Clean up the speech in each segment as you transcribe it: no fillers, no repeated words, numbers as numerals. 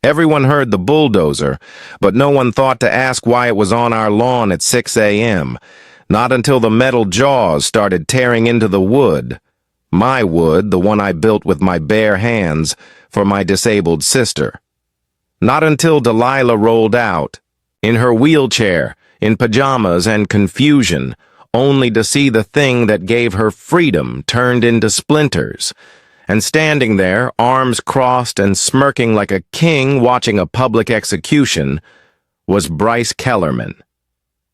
Everyone heard the bulldozer, but no one thought to ask why it was on our lawn at 6 a.m., not until the metal jaws started tearing into the wood. My wood, the one I built with my bare hands, for my disabled sister. Not until Delilah rolled out, in her wheelchair, in pajamas and confusion, only to see the thing that gave her freedom turned into splinters. And standing there, arms crossed and smirking like a king watching a public execution, was Bryce Kellerman,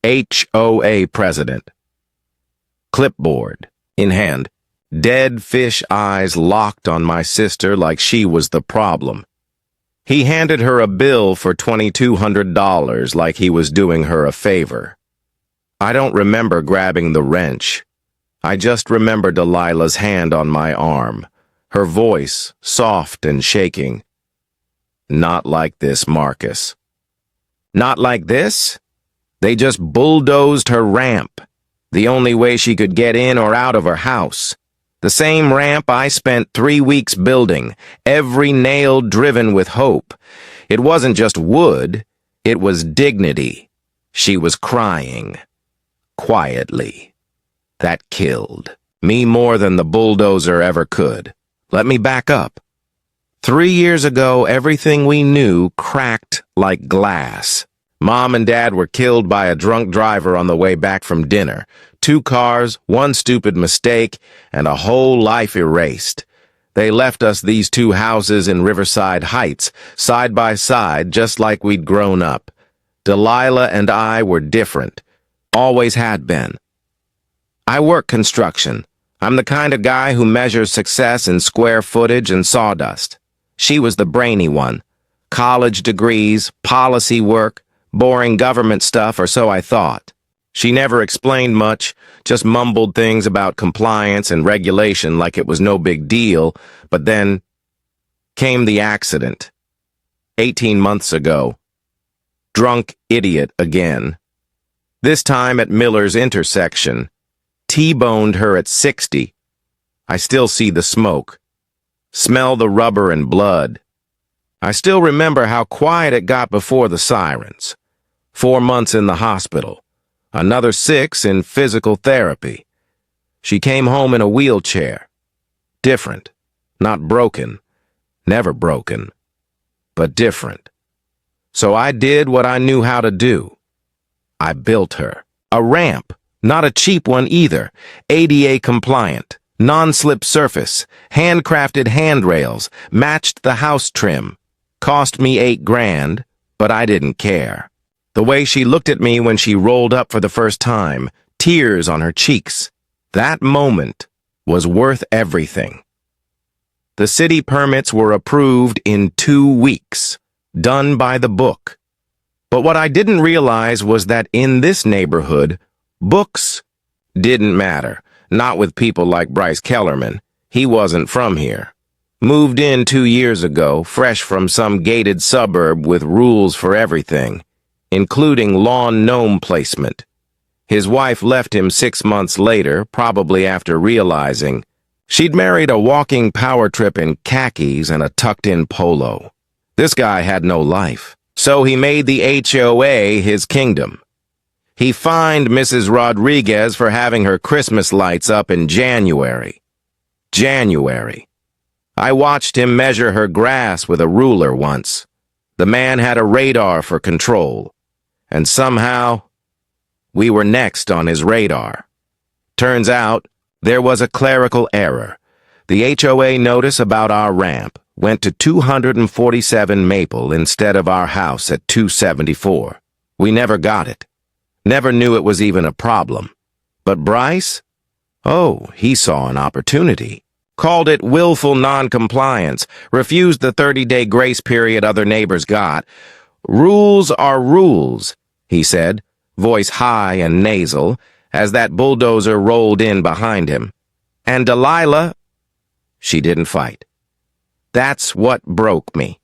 HOA president. Clipboard in hand, dead fish eyes locked on my sister like she was the problem. He handed her a bill for $2,200 like he was doing her a favor. I don't remember grabbing the wrench. I just remember Delilah's hand on my arm, her voice soft and shaking. Not like this, Marcus. Not like this? They just bulldozed her ramp, the only way she could get in or out of her house. The same ramp I spent 3 weeks building, every nail driven with hope. It wasn't just wood, it was dignity. She was crying. Quietly. That killed. Me more than the bulldozer ever could. Let me back up. 3 years ago, everything we knew cracked like glass. Mom and Dad were killed by a drunk driver on the way back from dinner. 2 cars, 1 stupid mistake, and a whole life erased. They left us these 2 houses in Riverside Heights, side by side, just like we'd grown up. Delilah and I were different. Always had been. I work construction. I'm the kind of guy who measures success in square footage and sawdust. She was the brainy one. College degrees, policy work, boring government stuff, or so I thought. She never explained much, just mumbled things about compliance and regulation like it was no big deal, but then came the accident. 18 months ago. Drunk idiot again. This time at Miller's intersection. T-boned her at 60. I still see the smoke. Smell the rubber and blood. I still remember how quiet it got before the sirens. 4 months in the hospital. Another 6 in physical therapy. She came home in a wheelchair. Different. Not broken. Never broken. But different. So I did what I knew how to do. I built her. A ramp. Not a cheap one either. ADA compliant. Non-slip surface. Handcrafted handrails. Matched the house trim. Cost me $8,000, but I didn't care. The way she looked at me when she rolled up for the first time, tears on her cheeks. That moment was worth everything. The city permits were approved in 2 weeks, done by the book. But what I didn't realize was that in this neighborhood, books didn't matter, not with people like Bryce Kellerman. He wasn't from here. Moved in 2 years ago, fresh from some gated suburb with rules for everything, including lawn gnome placement. His wife left him 6 months later, probably after realizing she'd married a walking power trip in khakis and a tucked-in polo. This guy had no life, so he made the HOA his kingdom. He fined Mrs. Rodriguez for having her Christmas lights up in January. I watched him measure her grass with a ruler once. The man had a radar for control. And somehow, we were next on his radar. Turns out, there was a clerical error. The HOA notice about our ramp went to 247 Maple instead of our house at 274. We never got it. Never knew it was even a problem. But Bryce? Oh, he saw an opportunity. Called it willful noncompliance, refused the 30-day grace period other neighbors got. Rules are rules, he said, voice high and nasal, as that bulldozer rolled in behind him. And Delilah, she didn't fight. That's what broke me.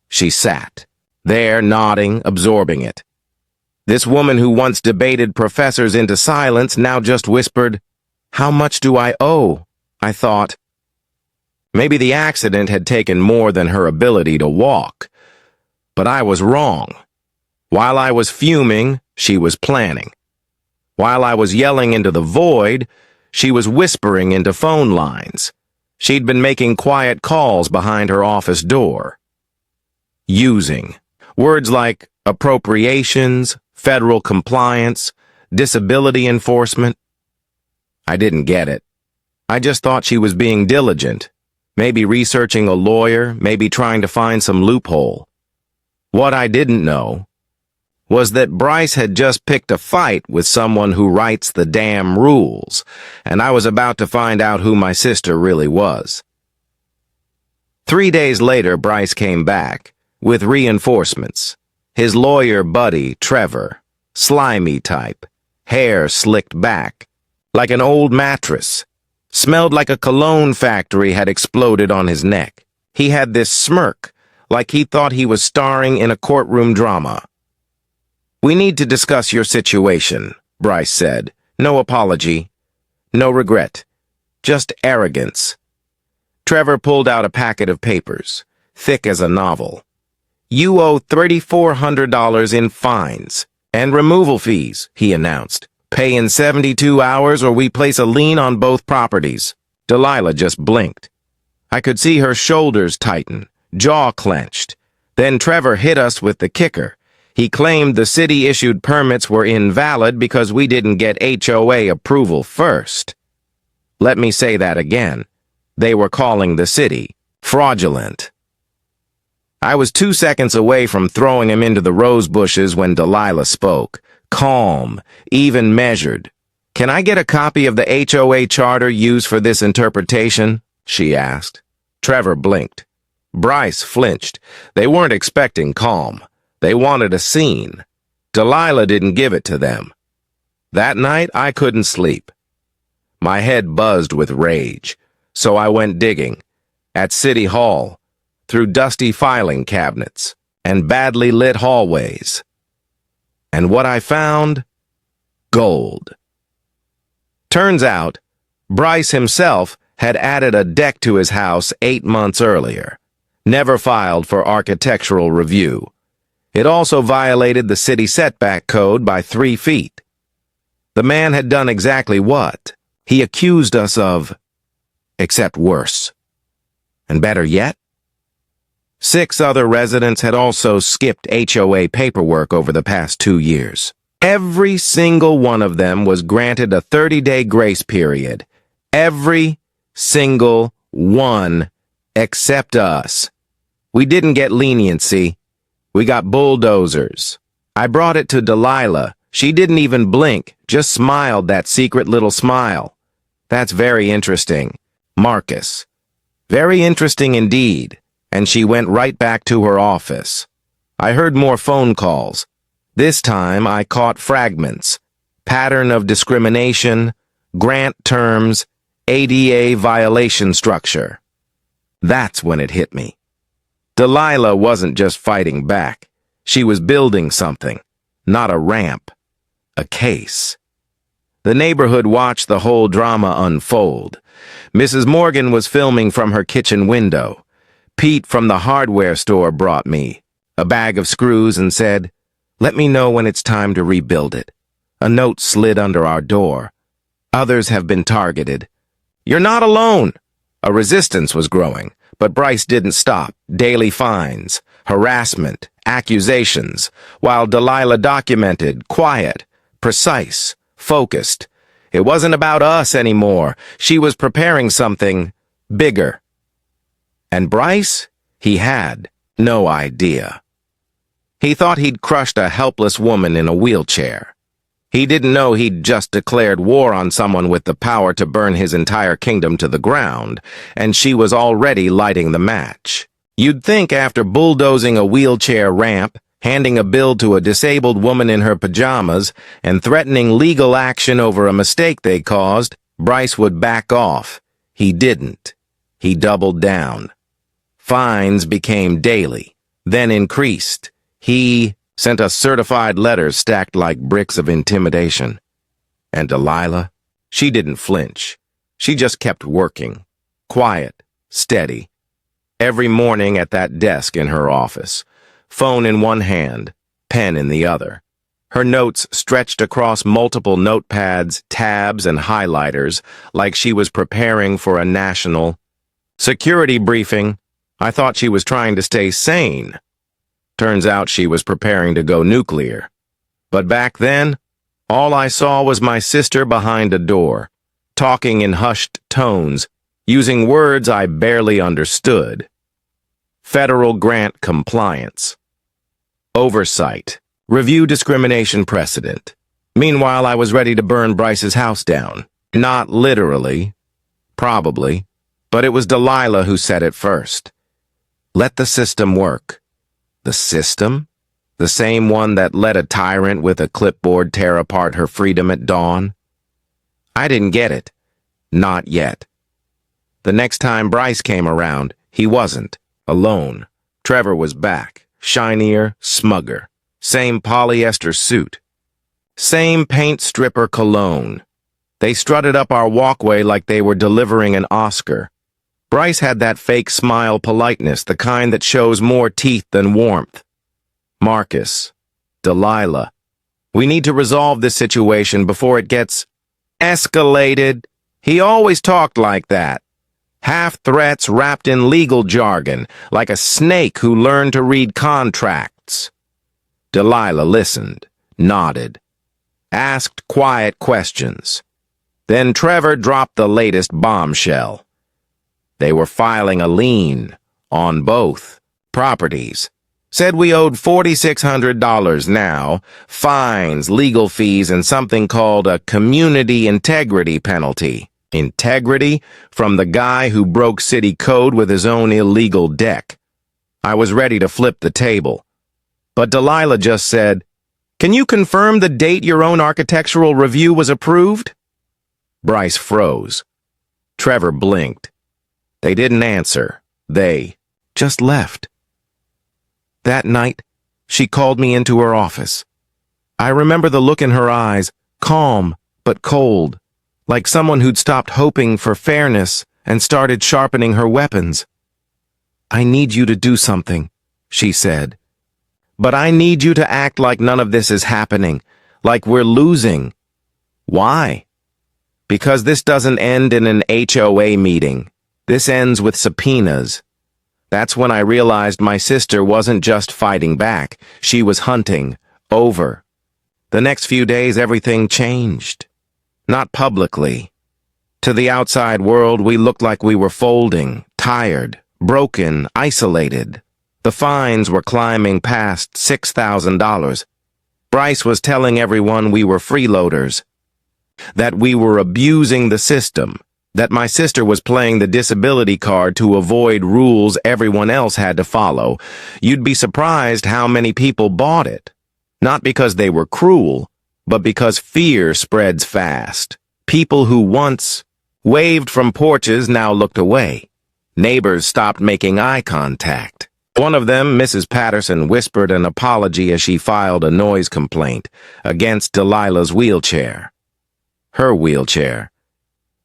She sat, there nodding, absorbing it. This woman who once debated professors into silence now just whispered, "How much do I owe?" I thought. Maybe the accident had taken more than her ability to walk. But I was wrong. While I was fuming, she was planning. While I was yelling into the void, she was whispering into phone lines. She'd been making quiet calls behind her office door. Using. Words like appropriations, federal compliance, disability enforcement. I didn't get it. I just thought she was being diligent, maybe researching a lawyer, maybe trying to find some loophole. What I didn't know was that Bryce had just picked a fight with someone who writes the damn rules, and I was about to find out who my sister really was. 3 days later, Bryce came back, with reinforcements. His lawyer buddy, Trevor, slimy type, hair slicked back, like an old mattress, smelled like a cologne factory had exploded on his neck. He had this smirk, like he thought he was starring in a courtroom drama. "We need to discuss your situation," Bryce said. "No apology. No regret. Just arrogance." Trevor pulled out a packet of papers, thick as a novel. "You owe $3,400 in fines and removal fees," he announced. "Pay in 72 hours or we place a lien on both properties." Delilah just blinked. I could see her shoulders tighten, jaw clenched. Then Trevor hit us with the kicker. He claimed the city-issued permits were invalid because we didn't get HOA approval first. Let me say that again. They were calling the city fraudulent. I was 2 seconds away from throwing him into the rose bushes when Delilah spoke. Calm, even measured. "Can I get a copy of the HOA charter used for this interpretation?" she asked. Trevor blinked. Bryce flinched. They weren't expecting calm. They wanted a scene. Delilah didn't give it to them. That night, I couldn't sleep. My head buzzed with rage, so I went digging. At City Hall, through dusty filing cabinets, and badly lit hallways. And what I found? Gold. Turns out, Bryce himself had added a deck to his house 8 months earlier, never filed for architectural review. It also violated the city setback code by 3 feet. The man had done exactly what? He accused us of, except worse. And better yet, 6 other residents had also skipped HOA paperwork over the past 2 years. Every single one of them was granted a 30-day grace period. Every single one except us. We didn't get leniency. We got bulldozers. I brought it to Delilah. She didn't even blink, just smiled that secret little smile. "That's very interesting, Marcus. Very interesting indeed." And she went right back to her office. I heard more phone calls. This time I caught fragments. Pattern of discrimination, grant terms, ADA violation structure. That's when it hit me. Delilah wasn't just fighting back. She was building something, not a ramp, a case. The neighborhood watched the whole drama unfold. Mrs. Morgan was filming from her kitchen window. Pete from the hardware store brought me a bag of screws and said, "Let me know when it's time to rebuild it." A note slid under our door. "Others have been targeted." "You're not alone." A resistance was growing, but Bryce didn't stop. Daily fines, harassment, accusations, while Delilah documented, quiet, precise, focused. It wasn't about us anymore. She was preparing something bigger. And Bryce? He had no idea. He thought he'd crushed a helpless woman in a wheelchair. He didn't know he'd just declared war on someone with the power to burn his entire kingdom to the ground, and she was already lighting the match. You'd think after bulldozing a wheelchair ramp, handing a bill to a disabled woman in her pajamas, and threatening legal action over a mistake they caused, Bryce would back off. He didn't. He doubled down. Fines became daily, then increased. He sent us certified letters stacked like bricks of intimidation. And Delilah, she didn't flinch. She just kept working, quiet, steady. Every morning at that desk in her office, phone in one hand, pen in the other. Her notes stretched across multiple notepads, tabs, and highlighters like she was preparing for a national security briefing. I thought she was trying to stay sane. Turns out she was preparing to go nuclear. But back then, all I saw was my sister behind a door, talking in hushed tones, using words I barely understood. Federal grant compliance. Oversight. Review discrimination precedent. Meanwhile, I was ready to burn Bryce's house down. Not literally. Probably. But it was Delilah who said it first. Let the system work. The system? The same one that let a tyrant with a clipboard tear apart her freedom at dawn? I didn't get it. Not yet. The next time Bryce came around, he wasn't. Alone. Trevor was back. Shinier, smugger. Same polyester suit. Same paint stripper cologne. They strutted up our walkway like they were delivering an Oscar. Bryce had that fake smile politeness, the kind that shows more teeth than warmth. Marcus. Delilah. We need to resolve this situation before it gets escalated. He always talked like that. Half threats wrapped in legal jargon, like a snake who learned to read contracts. Delilah listened, nodded, asked quiet questions. Then Trevor dropped the latest bombshell. They were filing a lien on both properties. Said we owed $4,600 now, fines, legal fees, and something called a community integrity penalty. Integrity from the guy who broke city code with his own illegal deck. I was ready to flip the table. But Delilah just said, "Can you confirm the date your own architectural review was approved?" Bryce froze. Trevor blinked. They didn't answer. They just left. That night, she called me into her office. I remember the look in her eyes, calm but cold, like someone who'd stopped hoping for fairness and started sharpening her weapons. "I need you to do something," she said. "But I need you to act like none of this is happening, like we're losing." Why? Because this doesn't end in an HOA meeting. This ends with subpoenas. That's when I realized my sister wasn't just fighting back, she was hunting. Over. The next few days, everything changed. Not publicly. To the outside world, we looked like we were folding, tired, broken, isolated. The fines were climbing past $6,000. Bryce was telling everyone we were freeloaders, that we were abusing the system, that my sister was playing the disability card to avoid rules everyone else had to follow. You'd be surprised how many people bought it. Not because they were cruel, but because fear spreads fast. People who once waved from porches now looked away. Neighbors stopped making eye contact. One of them, Mrs. Patterson, whispered an apology as she filed a noise complaint against Delilah's wheelchair. Her wheelchair.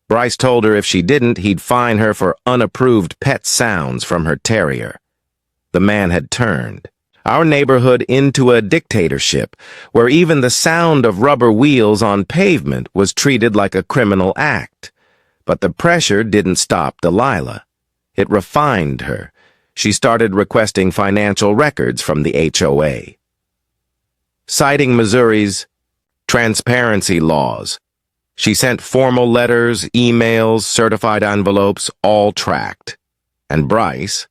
Bryce told her if she didn't, he'd fine her for unapproved pet sounds from her terrier. The man had turned our neighborhood into a dictatorship, where even the sound of rubber wheels on pavement was treated like a criminal act. But the pressure didn't stop Delilah. It refined her. She started requesting financial records from the HOA. Citing Missouri's transparency laws, she sent formal letters, emails, certified envelopes, all tracked. And Bryce,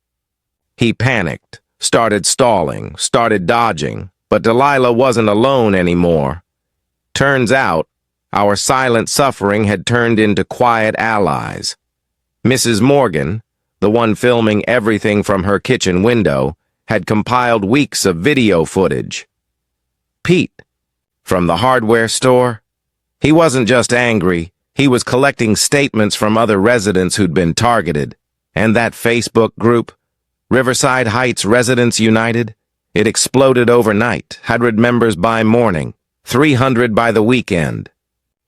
he panicked, started stalling, started dodging, but Delilah wasn't alone anymore. Turns out, our silent suffering had turned into quiet allies. Mrs. Morgan, the one filming everything from her kitchen window, had compiled weeks of video footage. Pete, from the hardware store, he wasn't just angry, he was collecting statements from other residents who'd been targeted. And that Facebook group, Riverside Heights Residents United, it exploded overnight, 100 members by morning, 300 by the weekend.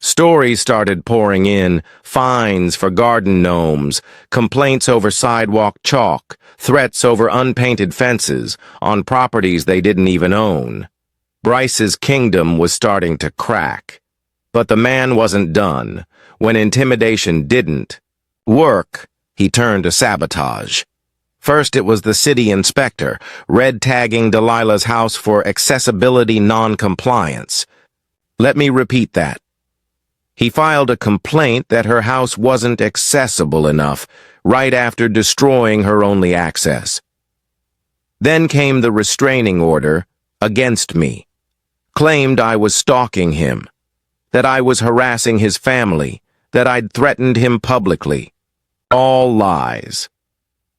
Stories started pouring in, fines for garden gnomes, complaints over sidewalk chalk, threats over unpainted fences on properties they didn't even own. Bryce's kingdom was starting to crack. But the man wasn't done. When intimidation didn't work, he turned to sabotage. First, it was the city inspector, red-tagging Delilah's house for accessibility non-compliance. Let me repeat that. He filed a complaint that her house wasn't accessible enough, right after destroying her only access. Then came the restraining order against me. Claimed I was stalking him, that I was harassing his family, that I'd threatened him publicly. All lies.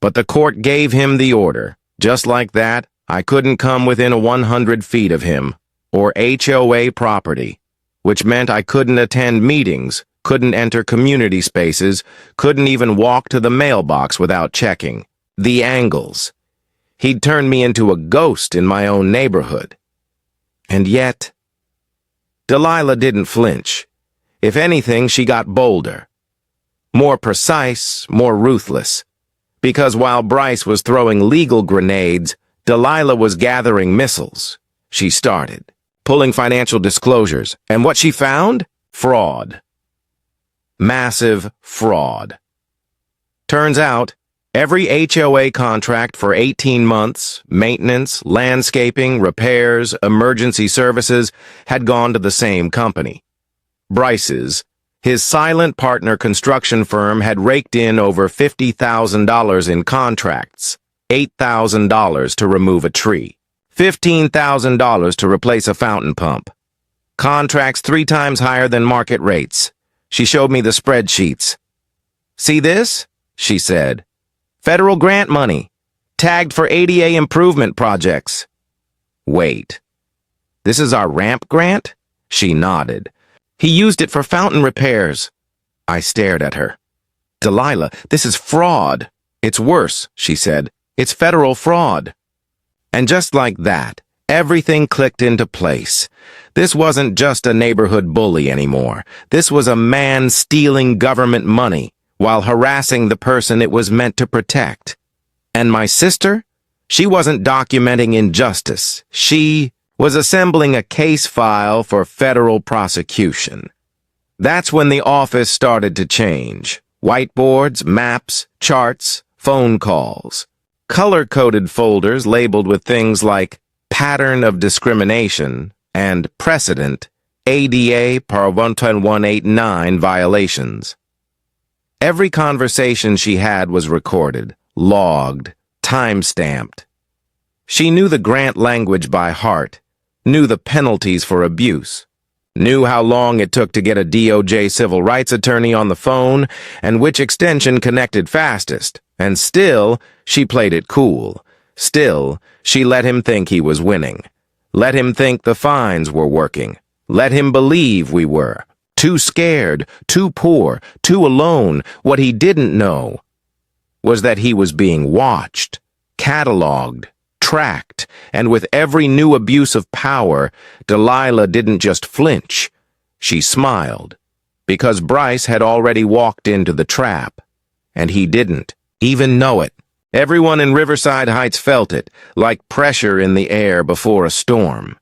But the court gave him the order. Just like that, I couldn't come within 100 feet of him, or HOA property, which meant I couldn't attend meetings, couldn't enter community spaces, couldn't even walk to the mailbox without checking. The angles. He'd turned me into a ghost in my own neighborhood. And yet, Delilah didn't flinch. If anything, she got bolder. More precise, more ruthless. Because while Bryce was throwing legal grenades, Delilah was gathering missiles. She started pulling financial disclosures, and what she found? Fraud. Massive fraud. Turns out, every HOA contract for 18 months, maintenance, landscaping, repairs, emergency services, had gone to the same company. Bryce's, his silent partner construction firm, had raked in over $50,000 in contracts, $8,000 to remove a tree, $15,000 to replace a fountain pump. Contracts 3 times higher than market rates. She showed me the spreadsheets. "See this?" she said. "Federal grant money, tagged for ADA improvement projects." "Wait, this is our ramp grant?" She nodded. "He used it for fountain repairs." I stared at her. "Delilah, this is fraud." "It's worse," she said. "It's federal fraud." And just like that, everything clicked into place. This wasn't just a neighborhood bully anymore. This was a man stealing government money while harassing the person it was meant to protect. And my sister? She wasn't documenting injustice. She was assembling a case file for federal prosecution. That's when the office started to change. Whiteboards, maps, charts, phone calls. Color-coded folders labeled with things like pattern of discrimination and precedent, ADA par 11189 violations. Every conversation she had was recorded, logged, time-stamped. She knew the grant language by heart, knew the penalties for abuse, knew how long it took to get a DOJ civil rights attorney on the phone and which extension connected fastest. And still, she played it cool. Still, she let him think he was winning. Let him think the fines were working. Let him believe we were. Too scared, too poor, too alone. What he didn't know was that he was being watched, cataloged, tracked, and with every new abuse of power, Delilah didn't just flinch. She smiled, because Bryce had already walked into the trap, and he didn't even know it. Everyone in Riverside Heights felt it, like pressure in the air before a storm.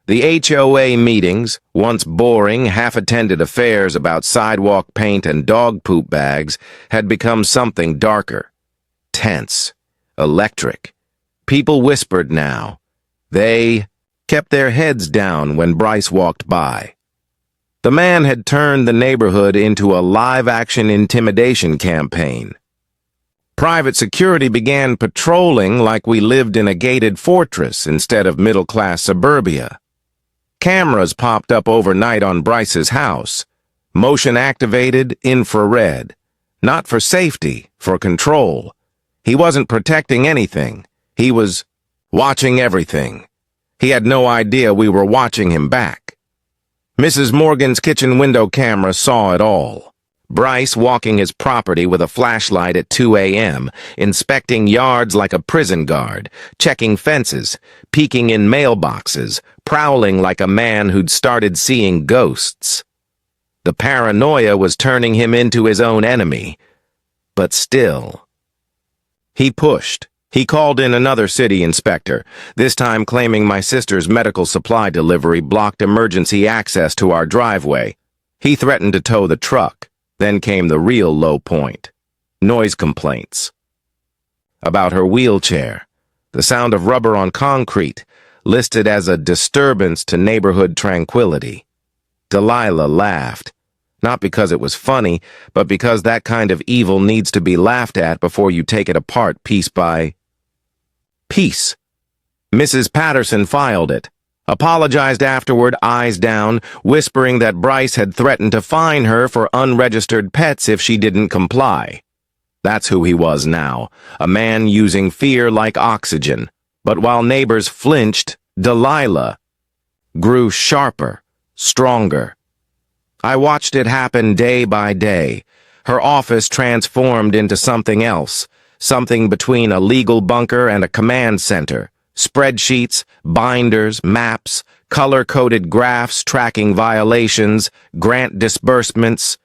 The HOA meetings, once boring, half-attended affairs about sidewalk paint and dog poop bags, had become something darker. Tense. Electric. People whispered now. They kept their heads down when Bryce walked by. The man had turned the neighborhood into a live-action intimidation campaign. Private security began patrolling like we lived in a gated fortress instead of middle-class suburbia. Cameras popped up overnight on Bryce's house. Motion-activated, infrared. Not for safety, for control. He wasn't protecting anything. He was watching everything. He had no idea we were watching him back. Mrs. Morgan's kitchen window camera saw it all. Bryce walking his property with a flashlight at 2 a.m., inspecting yards like a prison guard, checking fences, peeking in mailboxes, prowling like a man who'd started seeing ghosts. The paranoia was turning him into his own enemy. But still. He pushed. He called in another city inspector, this time claiming my sister's medical supply delivery blocked emergency access to our driveway. He threatened to tow the truck. Then came the real low point. Noise complaints. About her wheelchair. The sound of rubber on concrete, listed as a disturbance to neighborhood tranquility. Delilah laughed. Not because it was funny, but because that kind of evil needs to be laughed at before you take it apart piece by piece. Mrs. Patterson filed it, apologized afterward, eyes down, whispering that Bryce had threatened to fine her for unregistered pets if she didn't comply. That's who he was now, a man using fear like oxygen. But while neighbors flinched, Delilah grew sharper, stronger. I watched it happen day by day. Her office transformed into something else, something between a legal bunker and a command center. Spreadsheets, binders, maps, color-coded graphs tracking violations, grant disbursements,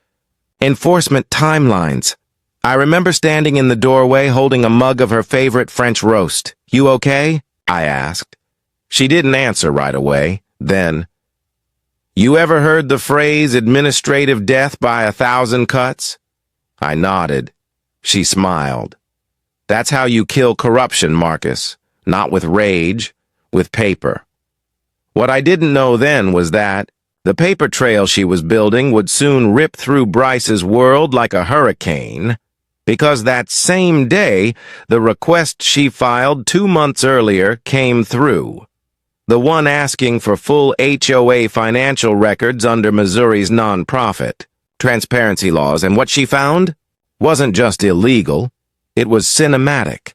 enforcement timelines. I remember standing in the doorway holding a mug of her favorite French roast. "You okay?" I asked. She didn't answer right away. Then, "You ever heard the phrase administrative death by 1,000 cuts?" I nodded. She smiled. "That's how you kill corruption, Marcus. Not with rage, with paper." What I didn't know then was that the paper trail she was building would soon rip through Bryce's world like a hurricane, because that same day, the request she filed 2 months earlier came through. The one asking for full HOA financial records under Missouri's nonprofit transparency laws, and what she found wasn't just illegal, it was cinematic.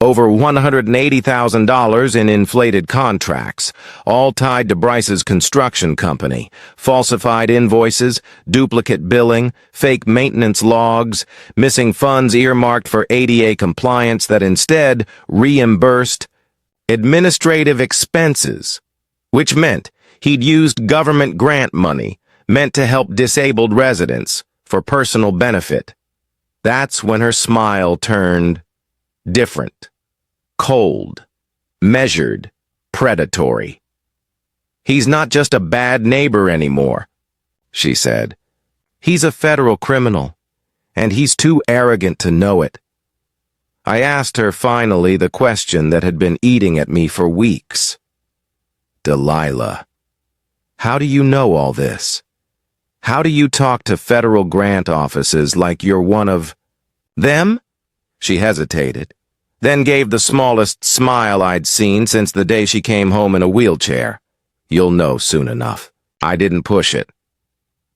Over $180,000 in inflated contracts, all tied to Bryce's construction company, falsified invoices, duplicate billing, fake maintenance logs, missing funds earmarked for ADA compliance that instead reimbursed administrative expenses, which meant he'd used government grant money meant to help disabled residents for personal benefit. That's when her smile turned different, cold, measured, predatory. "He's not just a bad neighbor anymore," she said. "He's a federal criminal, and he's too arrogant to know it." I asked her finally the question that had been eating at me for weeks. "Delilah, how do you know all this? How do you talk to federal grant offices like you're one of them?" She hesitated, then gave the smallest smile I'd seen since the day she came home in a wheelchair. "You'll know soon enough." I didn't push it,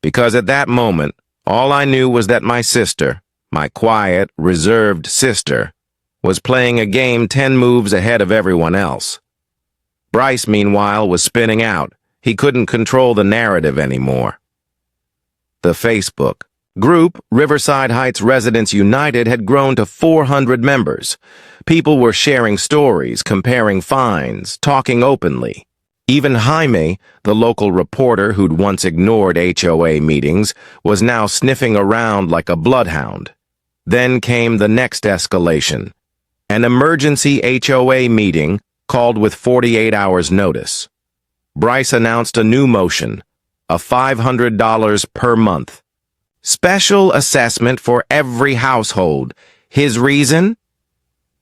because at that moment, all I knew was that my sister, my quiet, reserved sister, was playing a game 10 moves ahead of everyone else. Bryce, meanwhile, was spinning out. He couldn't control the narrative anymore. The Facebook group, Riverside Heights Residents United, had grown to 400 members. People were sharing stories, comparing finds, talking openly. Even Jaime, the local reporter who'd once ignored HOA meetings, was now sniffing around like a bloodhound. Then came the next escalation. An emergency HOA meeting called with 48 hours notice. Bryce announced a new motion, a $500 per month. Special assessment for every household. His reason?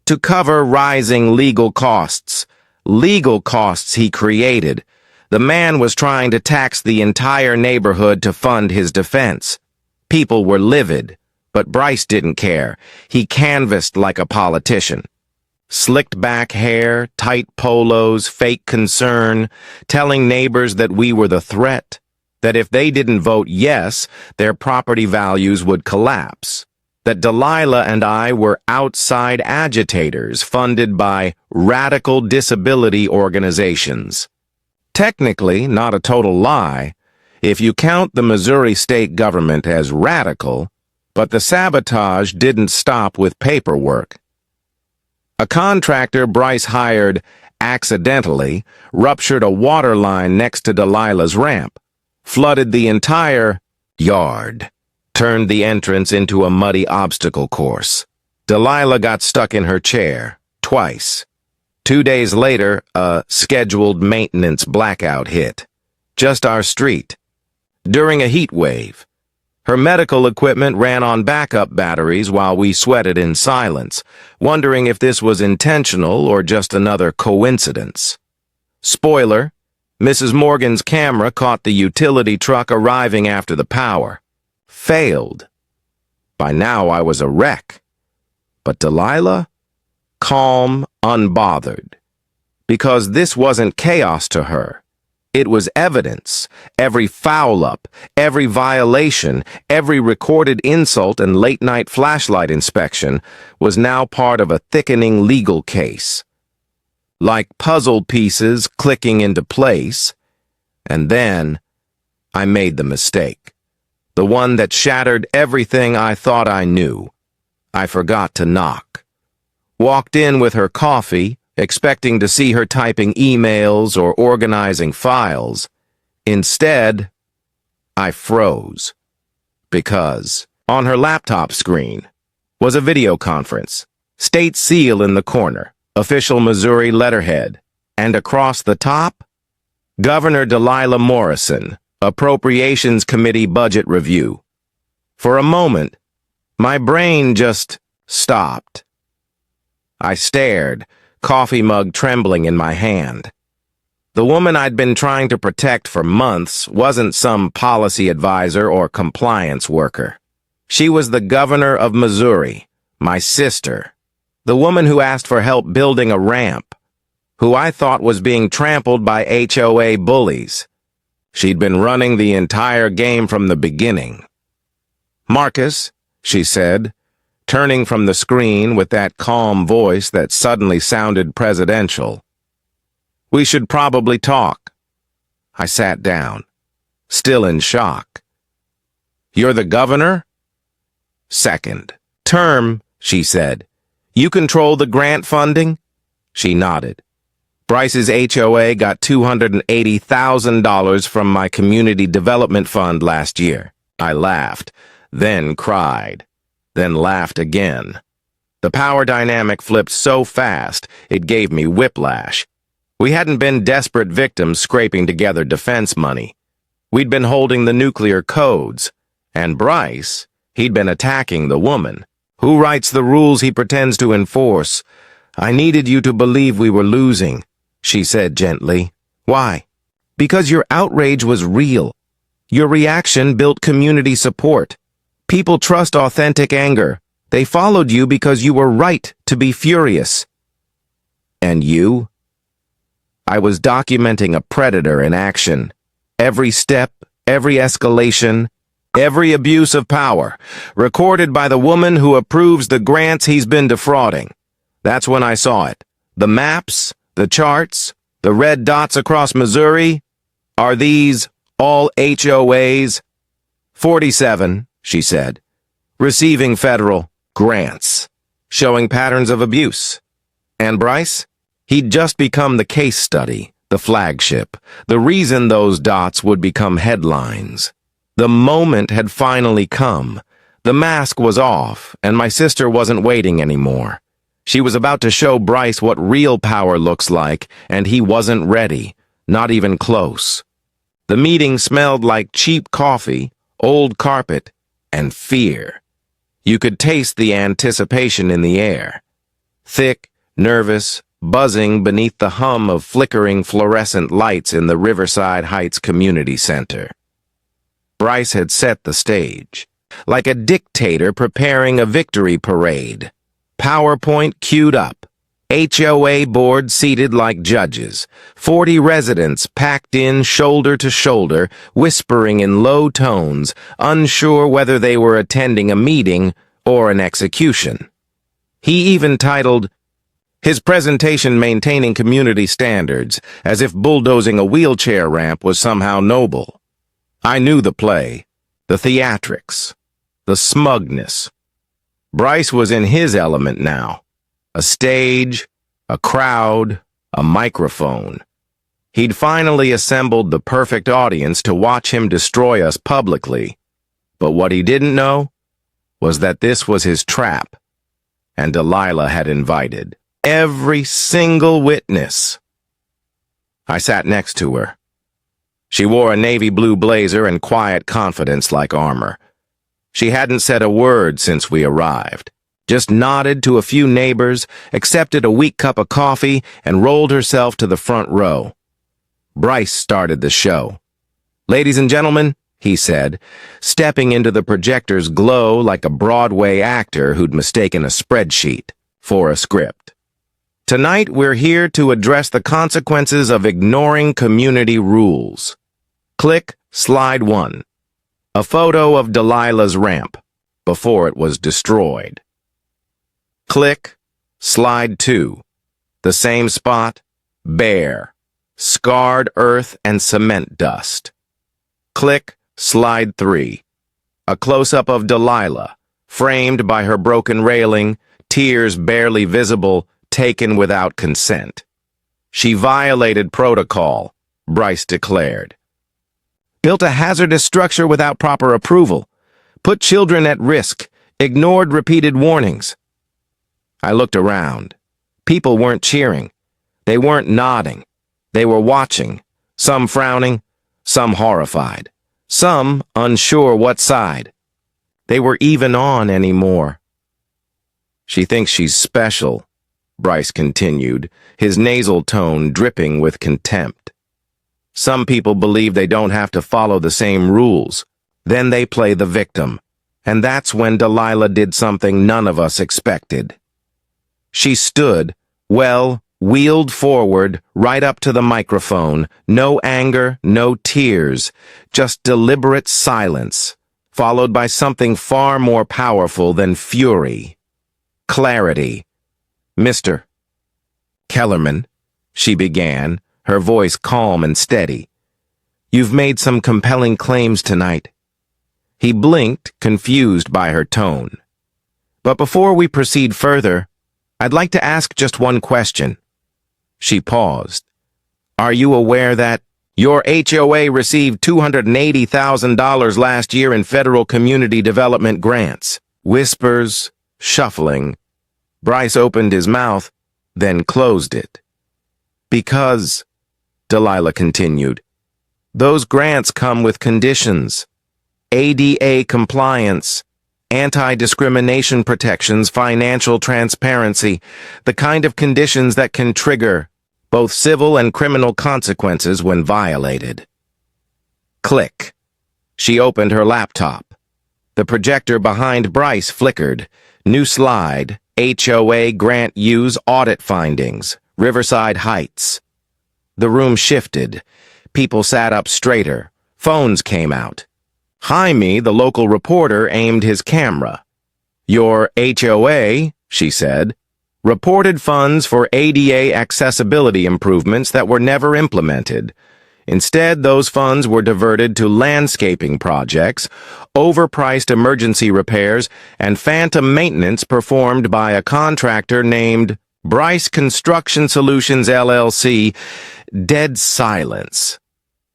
To cover rising legal costs. Legal costs he created. The man was trying to tax the entire neighborhood to fund his defense. People were livid. But Bryce didn't care. He canvassed like a politician. Slicked back hair, tight polos, fake concern, telling neighbors that we were the threat, that if they didn't vote yes, their property values would collapse, that Delilah and I were outside agitators funded by radical disability organizations. Technically, not a total lie, if you count the Missouri state government as radical. But the sabotage didn't stop with paperwork. A contractor Bryce hired accidentally ruptured a water line next to Delilah's ramp, flooded the entire yard, turned the entrance into a muddy obstacle course. Delilah got stuck in her chair, twice. 2 days later, a scheduled maintenance blackout hit. Just our street. During a heat wave. Her medical equipment ran on backup batteries while we sweated in silence, wondering if this was intentional or just another coincidence. Spoiler, Mrs. Morgan's camera caught the utility truck arriving after the power. Failed. By now I was a wreck. But Delilah? Calm, unbothered. Because this wasn't chaos to her. It was evidence. Every foul-up, every violation, every recorded insult and late-night flashlight inspection was now part of a thickening legal case. Like puzzle pieces clicking into place. And then I made the mistake. The one that shattered everything I thought I knew. I forgot to knock. Walked in with her coffee, expecting to see her typing emails or organizing files. Instead, I froze. Because on her laptop screen was a video conference, state seal in the corner, official Missouri letterhead, and across the top, Governor Delilah Morrison, Appropriations Committee Budget Review. For a moment, my brain just stopped. I stared, coffee mug trembling in my hand. The woman I'd been trying to protect for months wasn't some policy advisor or compliance worker. She was the governor of Missouri, my sister, the woman who asked for help building a ramp, who I thought was being trampled by HOA bullies. She'd been running the entire game from the beginning. "Marcus," she said, turning from the screen with that calm voice that suddenly sounded presidential. "We should probably talk." I sat down, still in shock. "You're the governor?" "Second term," she said. "You control the grant funding?" She nodded. "Bryce's HOA got $280,000 from my community development fund last year." I laughed, then cried. Then laughed again. The power dynamic flipped so fast, it gave me whiplash. We hadn't been desperate victims scraping together defense money. We'd been holding the nuclear codes. And Bryce, he'd been attacking the woman. Who writes the rules he pretends to enforce? "I needed you to believe we were losing," she said gently. "Why?" "Because your outrage was real. Your reaction built community support. People trust authentic anger. They followed you because you were right to be furious." "And you?" I was documenting a predator in action. Every step, every escalation, every abuse of power, recorded by the woman who approves the grants he's been defrauding. That's when I saw it. The maps, the charts, the red dots across Missouri. Are these all HOAs? 47. She said, "receiving federal grants, showing patterns of abuse." And Bryce? He'd just become the case study, the flagship, the reason those dots would become headlines. The moment had finally come. The mask was off, and my sister wasn't waiting anymore. She was about to show Bryce what real power looks like, and he wasn't ready, not even close. The meeting smelled like cheap coffee, old carpet, and fear. You could taste the anticipation in the air. Thick, nervous, buzzing beneath the hum of flickering fluorescent lights in the Riverside Heights Community Center. Bryce had set the stage, like a dictator preparing a victory parade. PowerPoint queued up. HOA board seated like judges, 40 residents packed in shoulder to shoulder, whispering in low tones, unsure whether they were attending a meeting or an execution. He even titled his presentation "Maintaining Community Standards," as if bulldozing a wheelchair ramp was somehow noble. I knew the play, the theatrics, the smugness. Bryce was in his element now. A stage, a crowd, a microphone. He'd finally assembled the perfect audience to watch him destroy us publicly. But what he didn't know was that this was his trap, and Delilah had invited every single witness. I sat next to her. She wore a navy blue blazer and quiet confidence like armor. She hadn't said a word since we arrived, just nodded to a few neighbors, accepted a weak cup of coffee, and rolled herself to the front row. Bryce started the show. "Ladies and gentlemen," he said, stepping into the projector's glow like a Broadway actor who'd mistaken a spreadsheet for a script. "Tonight we're here to address the consequences of ignoring community rules. Click slide 1. A photo of Delilah's ramp before it was destroyed. Click slide 2. The same spot, bare, scarred earth and cement dust. Click slide 3. A close-up of Delilah, framed by her broken railing, tears barely visible, taken without consent. She violated protocol, Bryce declared. Built a hazardous structure without proper approval, put children at risk, ignored repeated warnings. I looked around. People weren't cheering. They weren't nodding. They were watching, some frowning, some horrified, some unsure what side they were even on anymore. "She thinks she's special," Bryce continued, his nasal tone dripping with contempt. "Some people believe they don't have to follow the same rules. Then they play the victim. And that's when Delilah did something none of us expected." She stood, wheeled forward, right up to the microphone. No anger, no tears, just deliberate silence, followed by something far more powerful than fury. Clarity. "Mr. Kellerman," she began, her voice calm and steady. "You've made some compelling claims tonight." He blinked, confused by her tone. "But before we proceed further, I'd like to ask just one question." She paused. "Are you aware that your HOA received $280,000 last year in federal community development grants?" Whispers, shuffling. Bryce opened his mouth, then closed it. "Because," Delilah continued, "those grants come with conditions. ADA compliance, anti-discrimination protections, financial transparency, the kind of conditions that can trigger both civil and criminal consequences when violated." Click. She opened her laptop. The projector behind Bryce flickered. New slide, HOA grant use audit findings, Riverside Heights. The room shifted. People sat up straighter. Phones came out. Jaime, the local reporter, aimed his camera. "Your HOA," she said, "reported funds for ADA accessibility improvements that were never implemented. Instead, those funds were diverted to landscaping projects, overpriced emergency repairs, and phantom maintenance performed by a contractor named Bryce Construction Solutions, LLC." Dead silence.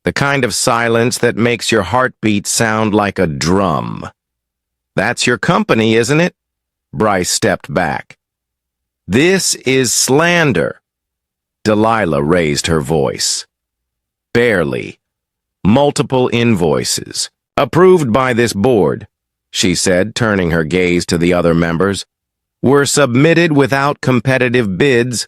The kind of silence that makes your heartbeat sound like a drum. "That's your company, isn't it?" Bryce stepped back. "This is slander." Delilah raised her voice. "Barely. Multiple invoices. Approved by this board," she said, turning her gaze to the other members. "Were submitted without competitive bids,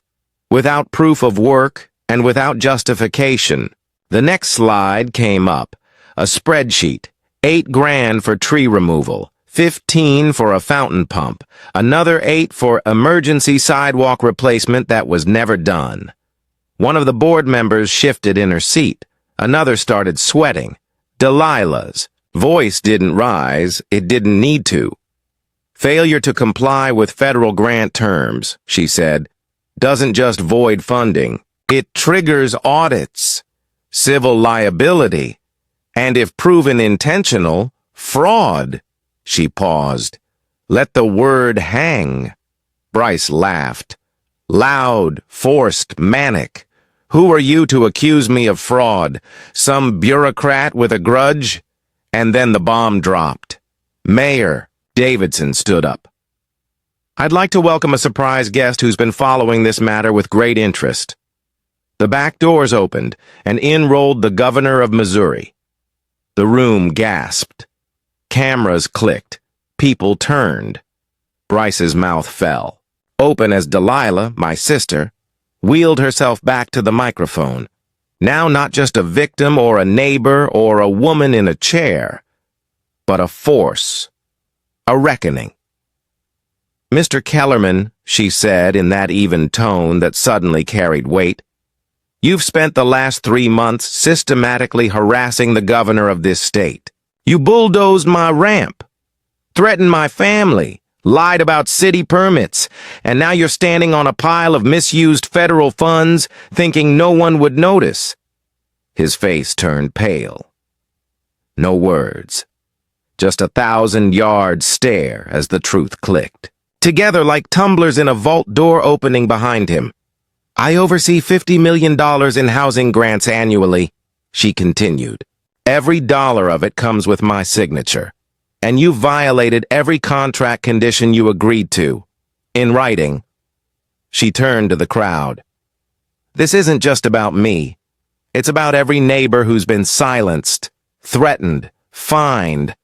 without proof of work, and without justification." The next slide came up. A spreadsheet. $8 grand for tree removal, 15 for a fountain pump, another 8 for emergency sidewalk replacement that was never done. One of the board members shifted in her seat. Another started sweating. Delilah's voice didn't rise. It didn't need to. "Failure to comply with federal grant terms," she said, "doesn't just void funding. It triggers audits, civil liability, and if proven intentional, fraud." She paused. "Let the word hang." Bryce laughed. Loud, forced, manic. "Who are you to accuse me of fraud? Some bureaucrat with a grudge?" And then the bomb dropped. Mayor Davidson stood up. I'd like to welcome a surprise guest who's been following this matter with great interest. The back doors opened, and in rolled the governor of Missouri. The room gasped. Cameras clicked. People turned. Bryce's mouth fell open as Delilah, my sister, wheeled herself back to the microphone. Now not just a victim or a neighbor or a woman in a chair, but a force, a reckoning. Mr. Kellerman, she said in that even tone that suddenly carried weight, you've spent the last 3 months systematically harassing the governor of this state. You bulldozed my ramp, threatened my family, lied about city permits, and now you're standing on a pile of misused federal funds, thinking no one would notice. His face turned pale. No words. Just 1,000-yard stare as the truth clicked. Together like tumblers in a vault door opening behind him. I oversee $50 million in housing grants annually, she continued. Every dollar of it comes with my signature. And you violated every contract condition you agreed to. In writing. She turned to the crowd. This isn't just about me. It's about every neighbor who's been silenced, threatened, fined,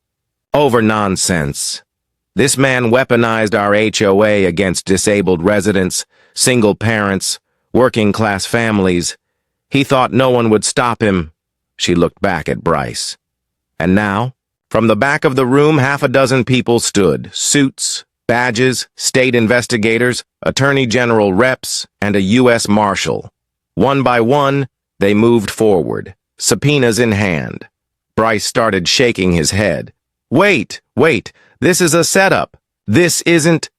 over nonsense. This man weaponized our HOA against disabled residents, single parents, working-class families. He thought no one would stop him. She looked back at Bryce. And now, from the back of the room, 6 people stood, suits, badges, state investigators, attorney general reps, and a U.S. Marshal. One by one, they moved forward, subpoenas in hand. Bryce started shaking his head. Wait, this is a setup. This isn't...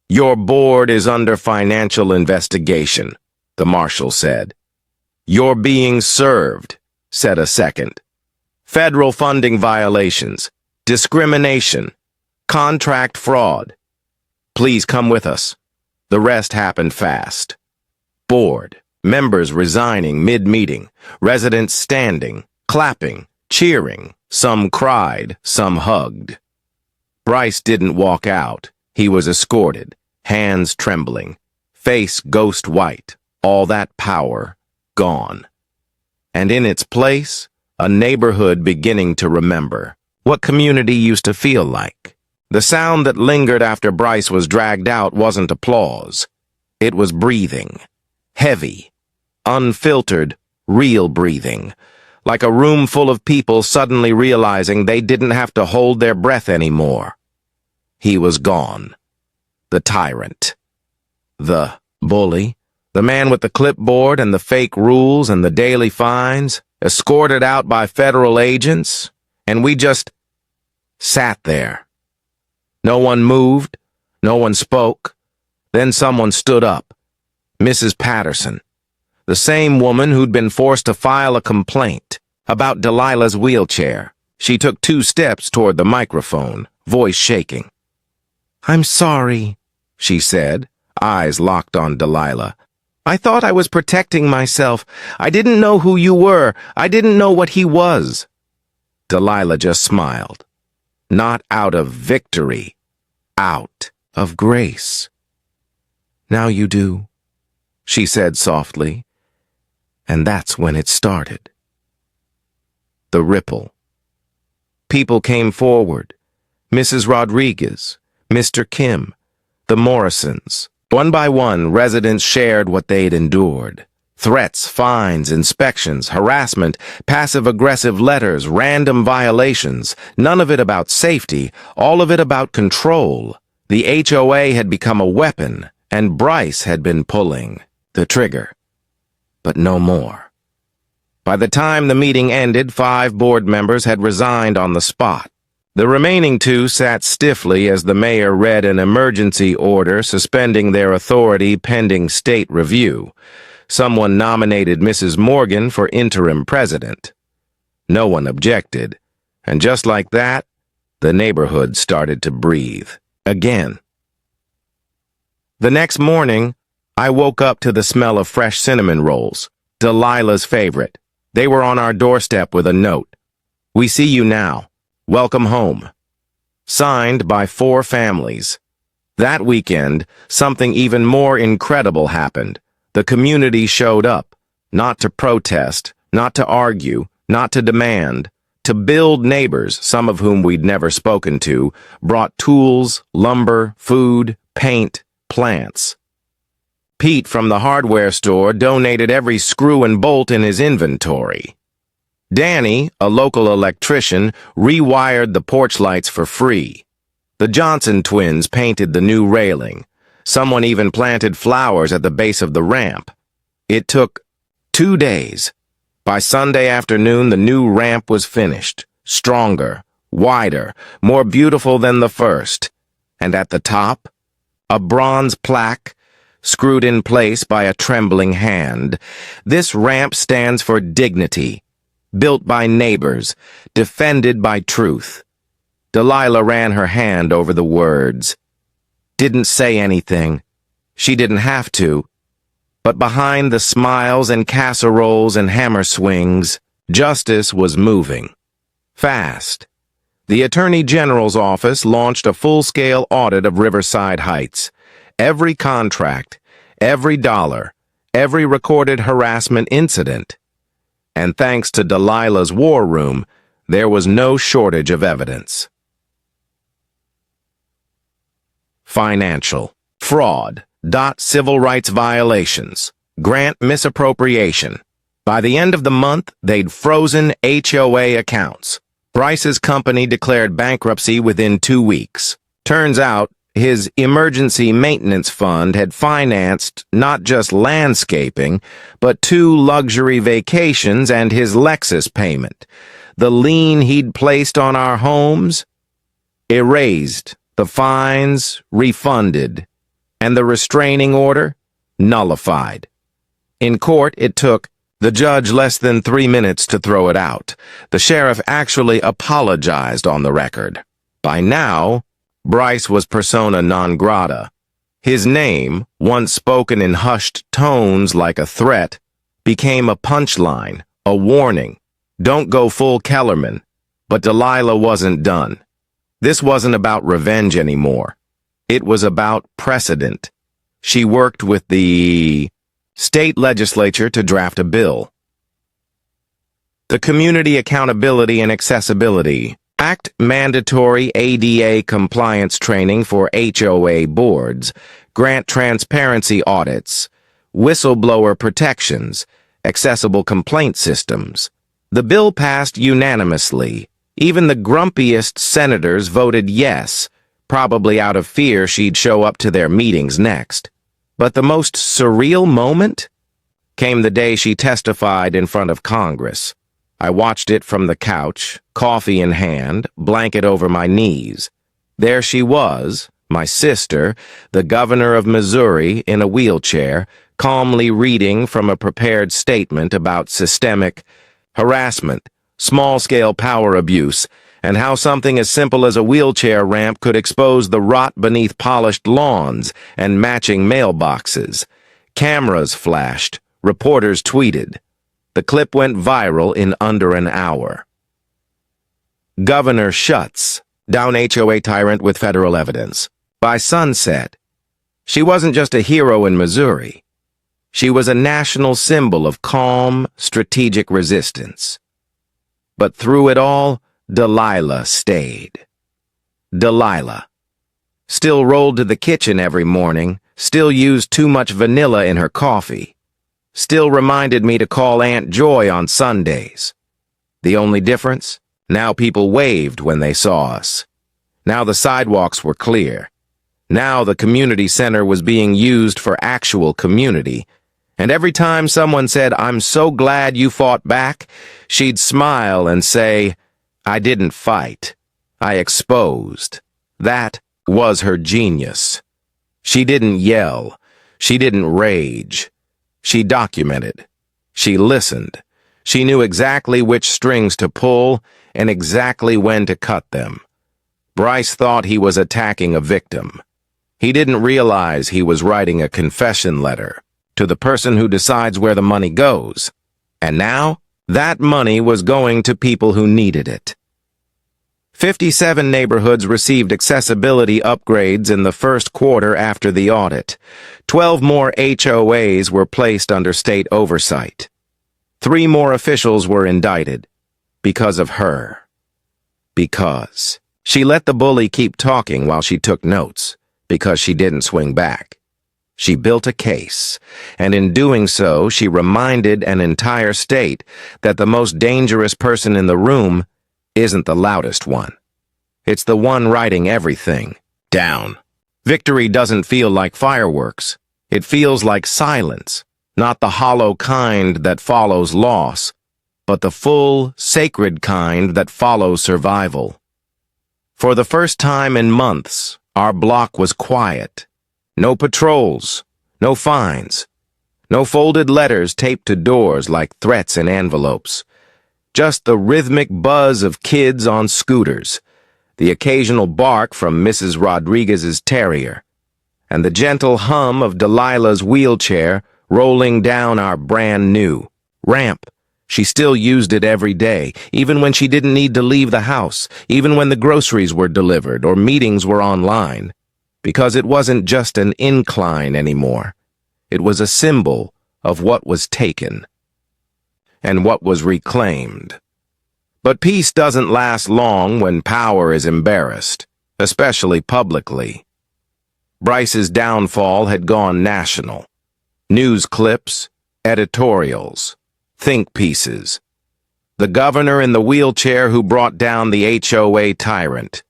Your board is under financial investigation, the marshal said. You're being served, said a second. Federal funding violations, discrimination, contract fraud. Please come with us. The rest happened fast. Board, members resigning mid-meeting, residents standing, clapping, cheering. Some cried, some hugged. Bryce didn't walk out. He was escorted, hands trembling, face ghost white, all that power gone. And in its place, a neighborhood beginning to remember what community used to feel like. The sound that lingered after Bryce was dragged out wasn't applause. It was breathing. Heavy, unfiltered, real breathing. Like a room full of people suddenly realizing they didn't have to hold their breath anymore. He was gone. The tyrant. The bully. The man with the clipboard and the fake rules and the daily fines, escorted out by federal agents, and we just sat there. No one moved, no one spoke. Then someone stood up. Mrs. Patterson, the same woman who'd been forced to file a complaint about Delilah's wheelchair. She took 2 steps toward the microphone, voice shaking. I'm sorry, she said, eyes locked on Delilah. I thought I was protecting myself. I didn't know who you were. I didn't know what he was. Delilah just smiled. Not out of victory, out of grace. Now you do, she said softly, and that's when it started. The ripple. People came forward. Mrs. Rodriguez, Mr. Kim, the Morrisons. One by one, residents shared what they'd endured. Threats, fines, inspections, harassment, passive-aggressive letters, random violations. None of it about safety, all of it about control. The HOA had become a weapon, and Bryce had been pulling the trigger. But no more. By the time the meeting ended, 5 board members had resigned on the spot. The remaining 2 sat stiffly as the mayor read an emergency order suspending their authority pending state review. Someone nominated Mrs. Morgan for interim president. No one objected, and just like that, the neighborhood started to breathe again. The next morning, I woke up to the smell of fresh cinnamon rolls, Delilah's favorite. They were on our doorstep with a note. We see you now. Welcome home. signed by 4 families. That weekend, something even more incredible happened. The community showed up, not to protest, not to argue, not to demand. To build neighbors, some of whom we'd never spoken to, brought tools, lumber, food, paint, plants. Pete from the hardware store donated every screw and bolt in his inventory. Danny, a local electrician, rewired the porch lights for free. The Johnson twins painted the new railing. Someone even planted flowers at the base of the ramp. It took 2 days. By Sunday afternoon, the new ramp was finished, stronger, wider, more beautiful than the first. And at the top, a bronze plaque, screwed in place by a trembling hand. This ramp stands for dignity, built by neighbors, defended by truth. Delilah ran her hand over the words. Didn't say anything. She didn't have to. But behind the smiles and casseroles and hammer swings, justice was moving. Fast. The Attorney General's office launched a full-scale audit of Riverside Heights. Every contract, every dollar, every recorded harassment incident. And thanks to Delilah's war room, there was no shortage of evidence. Financial fraud. Civil rights violations, grant misappropriation. By the end of the month, they'd frozen HOA accounts. Bryce's company declared bankruptcy within 2 weeks. Turns out, his emergency maintenance fund had financed not just landscaping, but 2 luxury vacations and his Lexus payment. The lien he'd placed on our homes, erased, the fines refunded, and the restraining order nullified. In court, it took the judge less than 3 minutes to throw it out. The sheriff actually apologized on the record. By now, Bryce was persona non grata. His name, once spoken in hushed tones like a threat, became a punchline, a warning. Don't go full Kellerman. But Delilah wasn't done. This wasn't about revenge anymore. It was about precedent. She worked with the state legislature to draft a bill. The Community Accountability and Accessibility Act, mandatory ADA compliance training for HOA boards, grant transparency audits, whistleblower protections, accessible complaint systems. The bill passed unanimously. Even the grumpiest senators voted yes, probably out of fear she'd show up to their meetings next. But the most surreal moment came the day she testified in front of Congress. I watched it from the couch, coffee in hand, blanket over my knees. There she was, my sister, the governor of Missouri, in a wheelchair, calmly reading from a prepared statement about systemic harassment, small-scale power abuse, and how something as simple as a wheelchair ramp could expose the rot beneath polished lawns and matching mailboxes. Cameras flashed. Reporters tweeted. The clip went viral in under an hour. Governor shuts down HOA tyrant with federal evidence. By sunset, she wasn't just a hero in Missouri. She was a national symbol of calm, strategic resistance. But through it all, Delilah stayed. Delilah. Still rolled to the kitchen every morning, still used too much vanilla in her coffee, still reminded me to call Aunt Joy on Sundays. The only difference? Now people waved when they saw us. Now the sidewalks were clear. Now the community center was being used for actual community. And every time someone said, "I'm so glad you fought back," she'd smile and say, "I didn't fight. I exposed." That was her genius. She didn't yell. She didn't rage. She documented. She listened. She knew exactly which strings to pull and exactly when to cut them. Bryce thought he was attacking a victim. He didn't realize he was writing a confession letter to the person who decides where the money goes. And now, that money was going to people who needed it. 57 neighborhoods received accessibility upgrades in the first quarter after the audit. 12 more HOAs were placed under state oversight. 3 more officials were indicted. Because of her. Because she let the bully keep talking while she took notes. Because she didn't swing back. She built a case, and in doing so, she reminded an entire state that the most dangerous person in the room isn't the loudest one. It's the one writing everything down. Victory doesn't feel like fireworks. It feels like silence, not the hollow kind that follows loss, but the full, sacred kind that follows survival. For the first time in months, our block was quiet. No patrols, no fines, no folded letters taped to doors like threats in envelopes. Just the rhythmic buzz of kids on scooters, the occasional bark from Mrs. Rodriguez's terrier, and the gentle hum of Delilah's wheelchair rolling down our brand-new ramp. She still used it every day, even when she didn't need to leave the house, even when the groceries were delivered or meetings were online. Because it wasn't just an incline anymore. It was a symbol of what was taken and what was reclaimed. But peace doesn't last long when power is embarrassed, especially publicly. Bryce's downfall had gone national. News clips, editorials, think pieces. The governor in the wheelchair who brought down the HOA tyrant.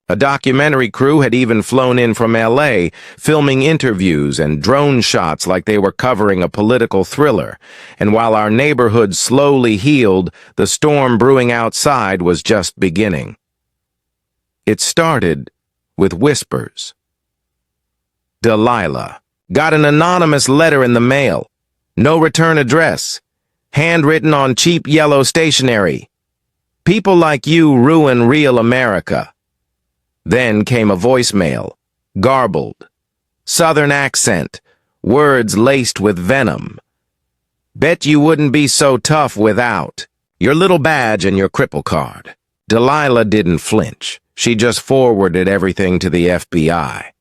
A documentary crew had even flown in from LA, filming interviews and drone shots like they were covering a political thriller. And while our neighborhood slowly healed, the storm brewing outside was just beginning. It started with whispers. Delilah got an anonymous letter in the mail. No return address. Handwritten on cheap yellow stationery. People like you ruin real America. Then came a voicemail, garbled, southern accent, words laced with venom. Bet you wouldn't be so tough without your little badge and your cripple card. Delilah didn't flinch. She just forwarded everything to the FBI.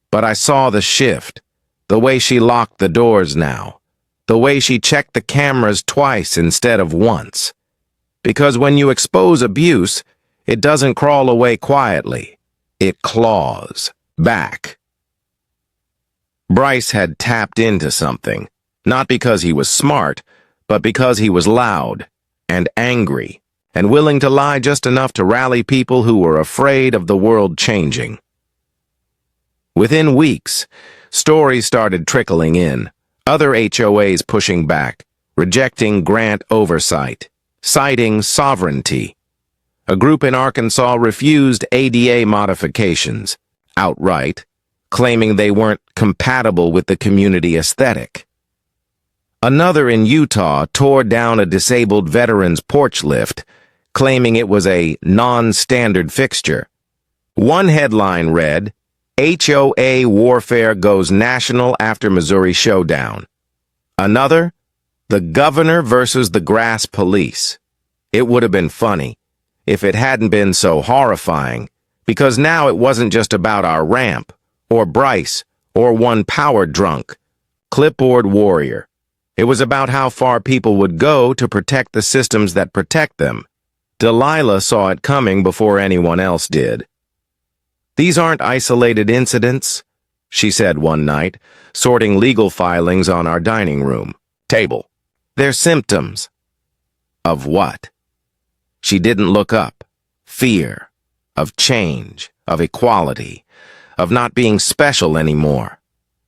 But I saw the shift, the way she locked the doors now, the way she checked the cameras twice instead of once. Because when you expose abuse, it doesn't crawl away quietly. It claws back. Bryce had tapped into something, not because he was smart, but because he was loud and angry and willing to lie just enough to rally people who were afraid of the world changing. Within weeks, stories started trickling in, other HOAs pushing back, rejecting grant oversight, citing sovereignty. A group in Arkansas refused ADA modifications, outright, claiming they weren't compatible with the community aesthetic. Another in Utah tore down a disabled veteran's porch lift, claiming it was a non-standard fixture. One headline read, HOA warfare goes national after Missouri showdown. Another, the governor versus the grass police. It would have been funny if it hadn't been so horrifying, because now it wasn't just about our ramp, or Bryce, or one power drunk, clipboard warrior. It was about how far people would go to protect the systems that protect them. Delilah saw it coming before anyone else did. These aren't isolated incidents, she said one night, sorting legal filings on our dining room table. They're symptoms. Of what? She didn't look up. Fear. Of change. Of equality. Of not being special anymore.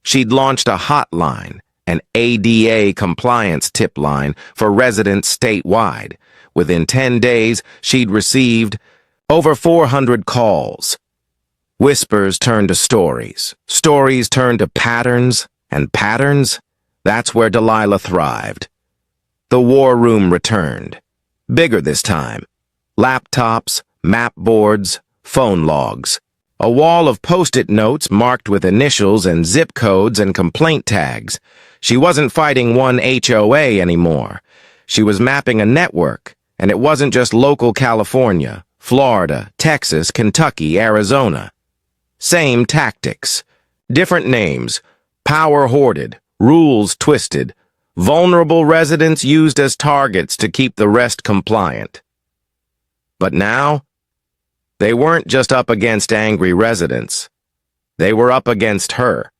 She'd launched a hotline, an ADA compliance tip line for residents statewide. Within 10 days, she'd received over 400 calls. Whispers turned to stories. Stories turned to patterns. And patterns? That's where Delilah thrived. The war room returned. Bigger this time. Laptops, map boards, phone logs. A wall of post-it notes marked with initials and zip codes and complaint tags. She wasn't fighting one HOA anymore. She was mapping a network, and it wasn't just local California. Florida, Texas, Kentucky, Arizona. Same tactics. Different names. Power hoarded. Rules twisted. Vulnerable residents used as targets to keep the rest compliant. But now, they weren't just up against angry residents. They were up against her.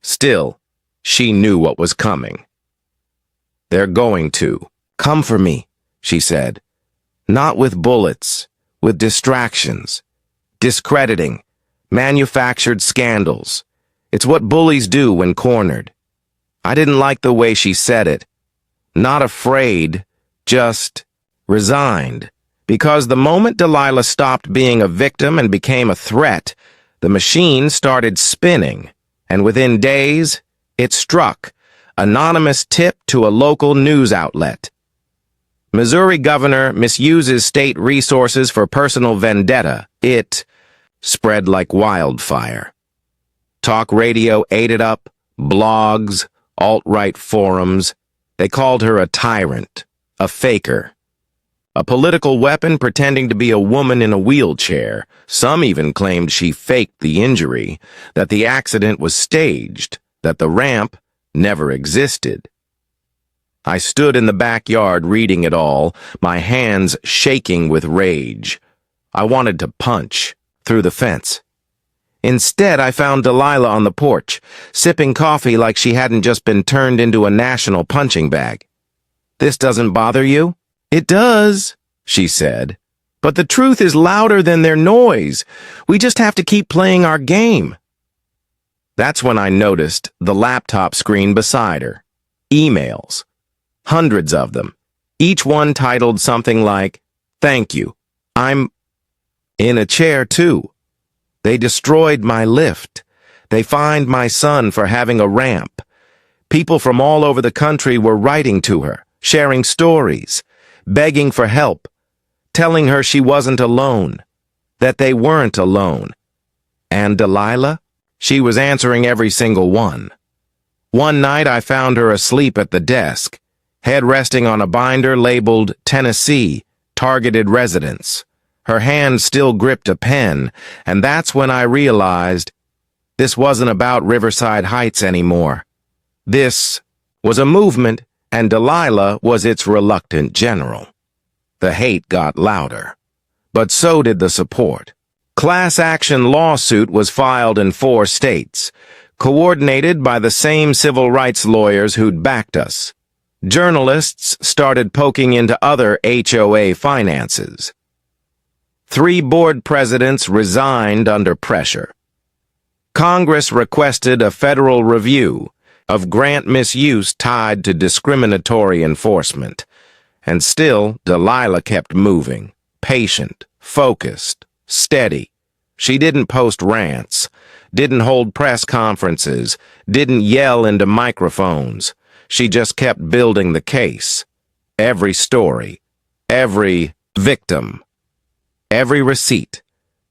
Still, she knew what was coming. "They're going to. Come for me," she said. "Not with bullets, with distractions, discrediting, manufactured scandals. It's what bullies do when cornered." I didn't like the way she said it. Not afraid, just resigned. Because the moment Delilah stopped being a victim and became a threat, the machine started spinning, and within days, it struck. Anonymous tip to a local news outlet. Missouri governor misuses state resources for personal vendetta. It spread like wildfire. Talk radio ate it up, blogs, alt-right forums. They called her a tyrant, a faker. A political weapon pretending to be a woman in a wheelchair. Some even claimed she faked the injury, that the accident was staged, that the ramp never existed. I stood in the backyard reading it all, my hands shaking with rage. I wanted to punch through the fence. Instead, I found Delilah on the porch, sipping coffee like she hadn't just been turned into a national punching bag. "This doesn't bother you?" "It does," she said. "But the truth is louder than their noise. We just have to keep playing our game." That's when I noticed the laptop screen beside her. Emails. Hundreds of them. Each one titled something like, "Thank you. I'm in a chair too. They destroyed my lift. They fined my son for having a ramp." People from all over the country were writing to her, sharing stories, begging for help, telling her she wasn't alone, that they weren't alone. And Delilah? She was answering every single one. One night I found her asleep at the desk, head resting on a binder labeled Tennessee, Targeted Residents. Her hand still gripped a pen, and that's when I realized this wasn't about Riverside Heights anymore. This was a movement, and Delilah was its reluctant general. The hate got louder, but so did the support. Class action lawsuit was filed in 4 states, coordinated by the same civil rights lawyers who'd backed us. Journalists started poking into other HOA finances. 3 board presidents resigned under pressure. Congress requested a federal review of grant misuse tied to discriminatory enforcement. And still, Delilah kept moving, patient, focused, steady. She didn't post rants, didn't hold press conferences, didn't yell into microphones. She just kept building the case. Every story, every victim, every receipt.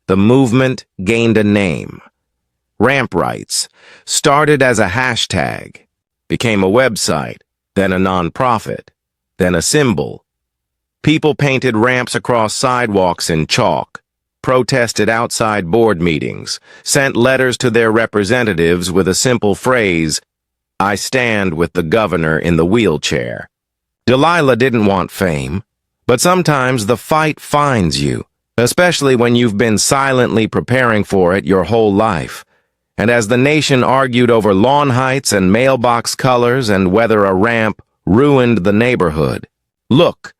The movement gained a name. Ramp rights started as a hashtag, became a website, then a nonprofit, then a symbol. People painted ramps across sidewalks in chalk, protested outside board meetings, sent letters to their representatives with a simple phrase, "I stand with the governor in the wheelchair." Delilah didn't want fame, but sometimes the fight finds you, especially when you've been silently preparing for it your whole life. And as the nation argued over lawn heights and mailbox colors and whether a ramp ruined the neighborhood, look,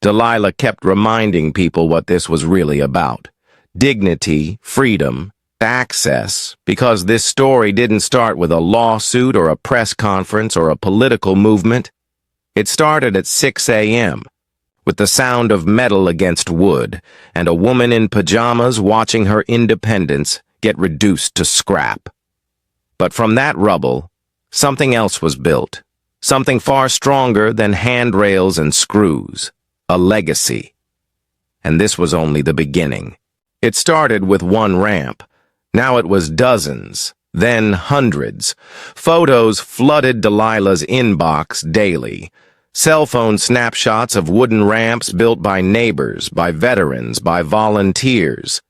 Delilah kept reminding people what this was really about. Dignity, freedom, access, because this story didn't start with a lawsuit or a press conference or a political movement. It started at 6 a.m., with the sound of metal against wood, and a woman in pajamas watching her independence get reduced to scrap. But from that rubble, something else was built, something far stronger than handrails and screws, a legacy. And this was only the beginning. It started with one ramp. Now it was dozens, then hundreds. Photos flooded Delilah's inbox daily. Cell phone snapshots of wooden ramps built by neighbors, by veterans, by volunteers.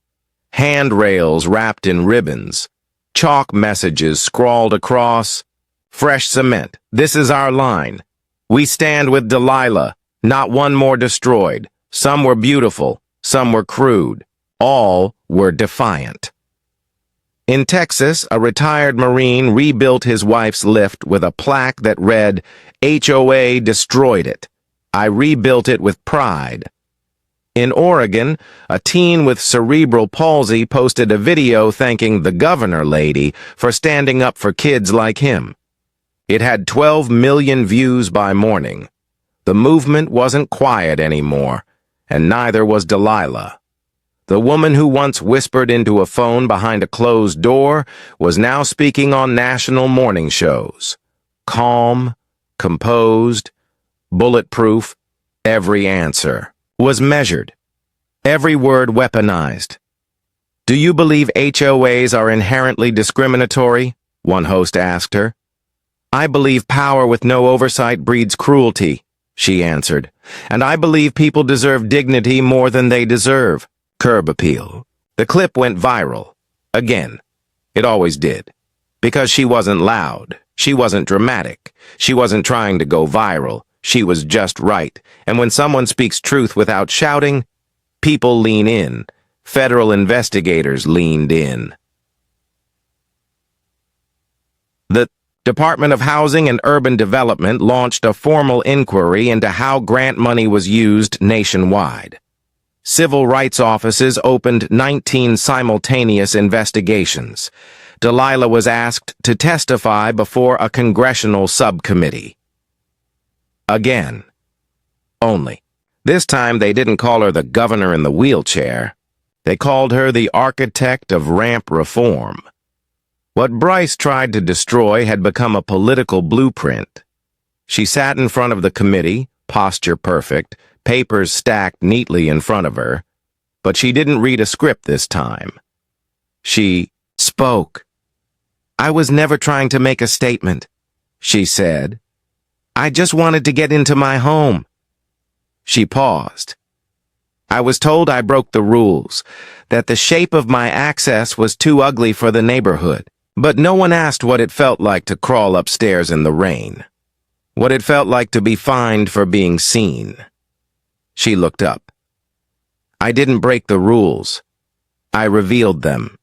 Handrails wrapped in ribbons. Chalk messages scrawled across. Fresh cement. This is our line. We stand with Delilah. Not one more destroyed. Some were beautiful. Some were crude. All were defiant. In Texas, a retired Marine rebuilt his wife's lift with a plaque that read, HOA destroyed it. I rebuilt it with pride. In Oregon, a teen with cerebral palsy posted a video thanking the governor lady for standing up for kids like him. It had 12 million views by morning. The movement wasn't quiet anymore, and neither was Delilah. The woman who once whispered into a phone behind a closed door was now speaking on national morning shows. Calm, composed, bulletproof, every answer was measured. Every word weaponized. Do you believe HOAs are inherently discriminatory? One host asked her. I believe power with no oversight breeds cruelty, she answered. And I believe people deserve dignity more than they deserve. Curb appeal. The clip went viral. Again. It always did. Because she wasn't loud. She wasn't dramatic. She wasn't trying to go viral. She was just right. And when someone speaks truth without shouting, people lean in. Federal investigators leaned in. The Department of Housing and Urban Development launched a formal inquiry into how grant money was used nationwide. Civil rights offices opened 19 simultaneous investigations. Delilah was asked to testify before a congressional subcommittee. Again. Only. This time they didn't call her the governor in the wheelchair. They called her the architect of ramp reform. What Bryce tried to destroy had become a political blueprint. She sat in front of the committee, posture perfect, papers stacked neatly in front of her, but she didn't read a script this time. She spoke. I was never trying to make a statement, she said. I just wanted to get into my home. She paused. I was told I broke the rules, that the shape of my access was too ugly for the neighborhood, but no one asked what it felt like to crawl upstairs in the rain, what it felt like to be fined for being seen. She looked up. I didn't break the rules. I revealed them.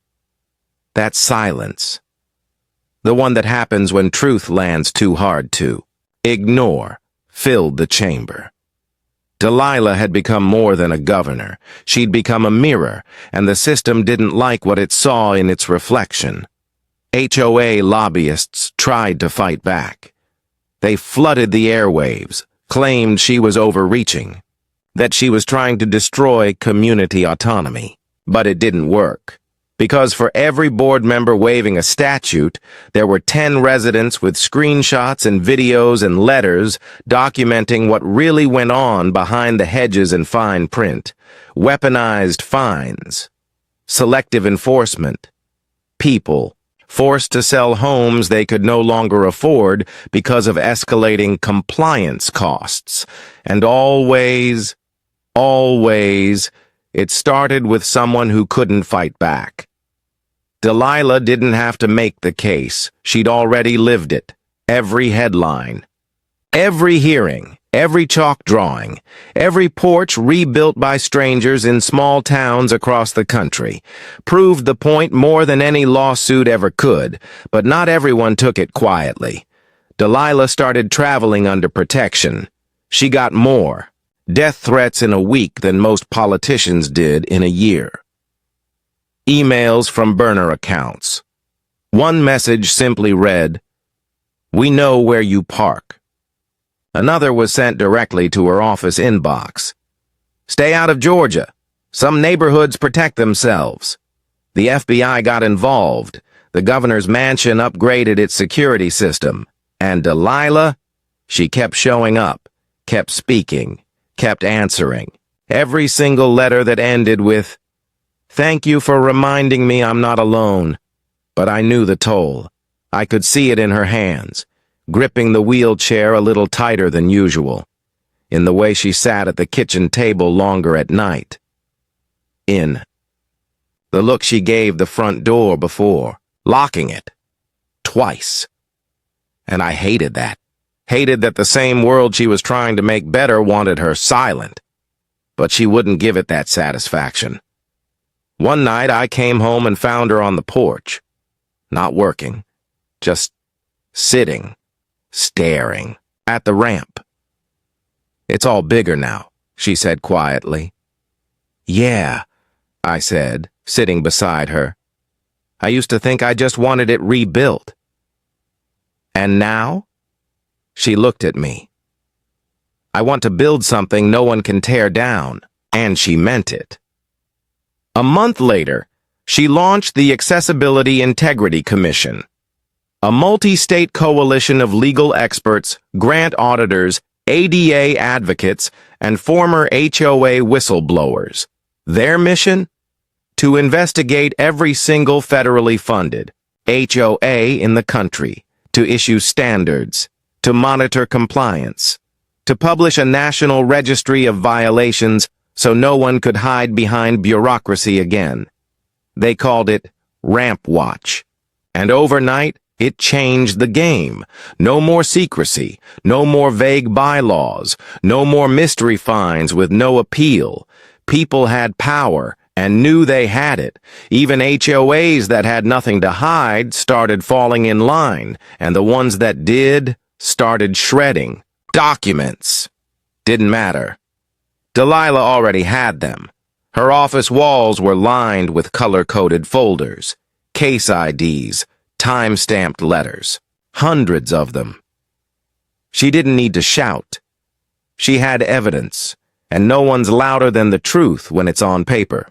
That silence. The one that happens when truth lands too hard to ignore, filled the chamber. Delilah had become more than a governor. She'd become a mirror, and the system didn't like what it saw in its reflection. HOA lobbyists tried to fight back. They flooded the airwaves, claimed she was overreaching, that she was trying to destroy community autonomy. But it didn't work. Because for every board member waving a statute, there were 10 residents with screenshots and videos and letters documenting what really went on behind the hedges and fine print. Weaponized fines, selective enforcement, people forced to sell homes they could no longer afford because of escalating compliance costs. And always, it started with someone who couldn't fight back. Delilah didn't have to make the case. She'd already lived it. Every headline, every hearing, every chalk drawing, every porch rebuilt by strangers in small towns across the country proved the point more than any lawsuit ever could, but not everyone took it quietly. Delilah started traveling under protection. She got more death threats in a week than most politicians did in a year. Emails from burner accounts. One message simply read, "We know where you park." Another was sent directly to her office inbox. "Stay out of Georgia. Some neighborhoods protect themselves." The FBI got involved. The governor's mansion upgraded its security system. And Delilah, she kept showing up, kept speaking, kept answering. Every single letter that ended with, "Thank you for reminding me I'm not alone." But I knew the toll. I could see it in her hands, gripping the wheelchair a little tighter than usual. in the way she sat at the kitchen table longer at night. In the look she gave the front door before, locking it. Twice. And I hated that. Hated that the same world she was trying to make better wanted her silent. But she wouldn't give it that satisfaction. One night I came home and found her on the porch. Not working. Just sitting, staring at the ramp. "It's all bigger now," she said quietly. "Yeah," I said, sitting beside her. "I used to think I just wanted it rebuilt." "And now?" She looked at me. "I want to build something no one can tear down," and she meant it. A month later, she launched the Accessibility Integrity Commission, a multi-state coalition of legal experts, grant auditors, ADA advocates, and former HOA whistleblowers. Their mission? To investigate every single federally funded HOA in the country, to issue standards, to monitor compliance, to publish a national registry of violations so no one could hide behind bureaucracy again. They called it Ramp Watch. And overnight, it changed the game. No more secrecy, no more vague bylaws, no more mystery fines with no appeal. People had power and knew they had it. Even HOAs that had nothing to hide started falling in line, and the ones that did started shredding. Documents. Didn't matter. Delilah already had them. Her office walls were lined with color-coded folders, case IDs, time-stamped letters, hundreds of them. She didn't need to shout. She had evidence, and no one's louder than the truth when it's on paper.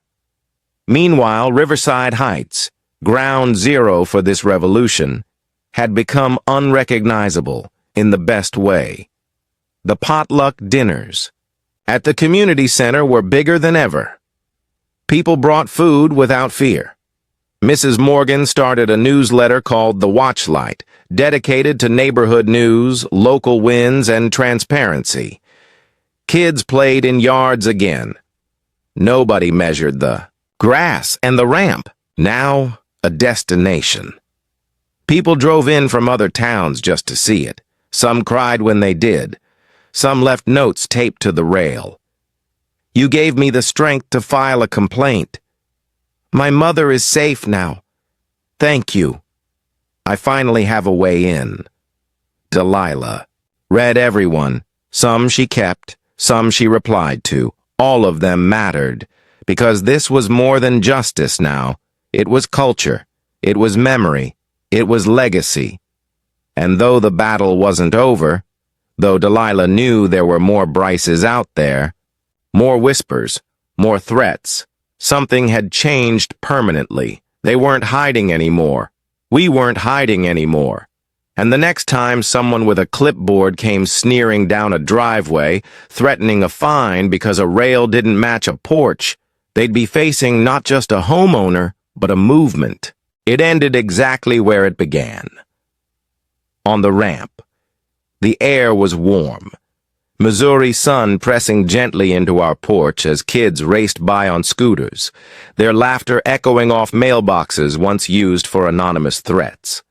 Meanwhile, Riverside Heights, ground zero for this revolution, had become unrecognizable in the best way. The potluck dinners at the community center were bigger than ever. People brought food without fear. Mrs. Morgan started a newsletter called The Watchlight, dedicated to neighborhood news, local wins, and transparency. Kids played in yards again. Nobody measured the grass and the ramp, now a destination. People drove in from other towns just to see it. Some cried when they did. Some left notes taped to the rail. "You gave me the strength to file a complaint. My mother is safe now. Thank you. I finally have a way in." Delilah read everyone. Some she kept, some she replied to. All of them mattered, because this was more than justice now. It was culture. It was memory. It was legacy. And though the battle wasn't over, though Delilah knew there were more Bryces out there, more whispers, more threats, something had changed permanently. They weren't hiding anymore. We weren't hiding anymore. And the next time someone with a clipboard came sneering down a driveway, threatening a fine because a rail didn't match a porch, they'd be facing not just a homeowner, but a movement. It ended exactly where it began. On the ramp. The air was warm. Missouri sun pressing gently into our porch as kids raced by on scooters, their laughter echoing off mailboxes once used for anonymous threats.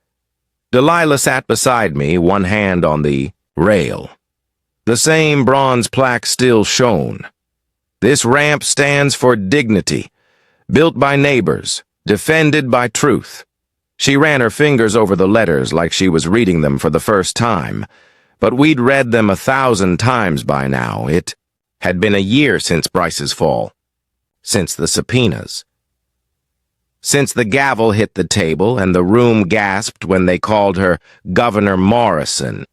Delilah sat beside me, one hand on the rail. The same bronze plaque still shone. "This ramp stands for dignity, built by neighbors, defended by truth." She ran her fingers over the letters like she was reading them for the first time. But we'd read them 1,000 times by now. It had been a year since Bryce's fall, since the subpoenas, since the gavel hit the table and the room gasped when they called her Governor Morrison.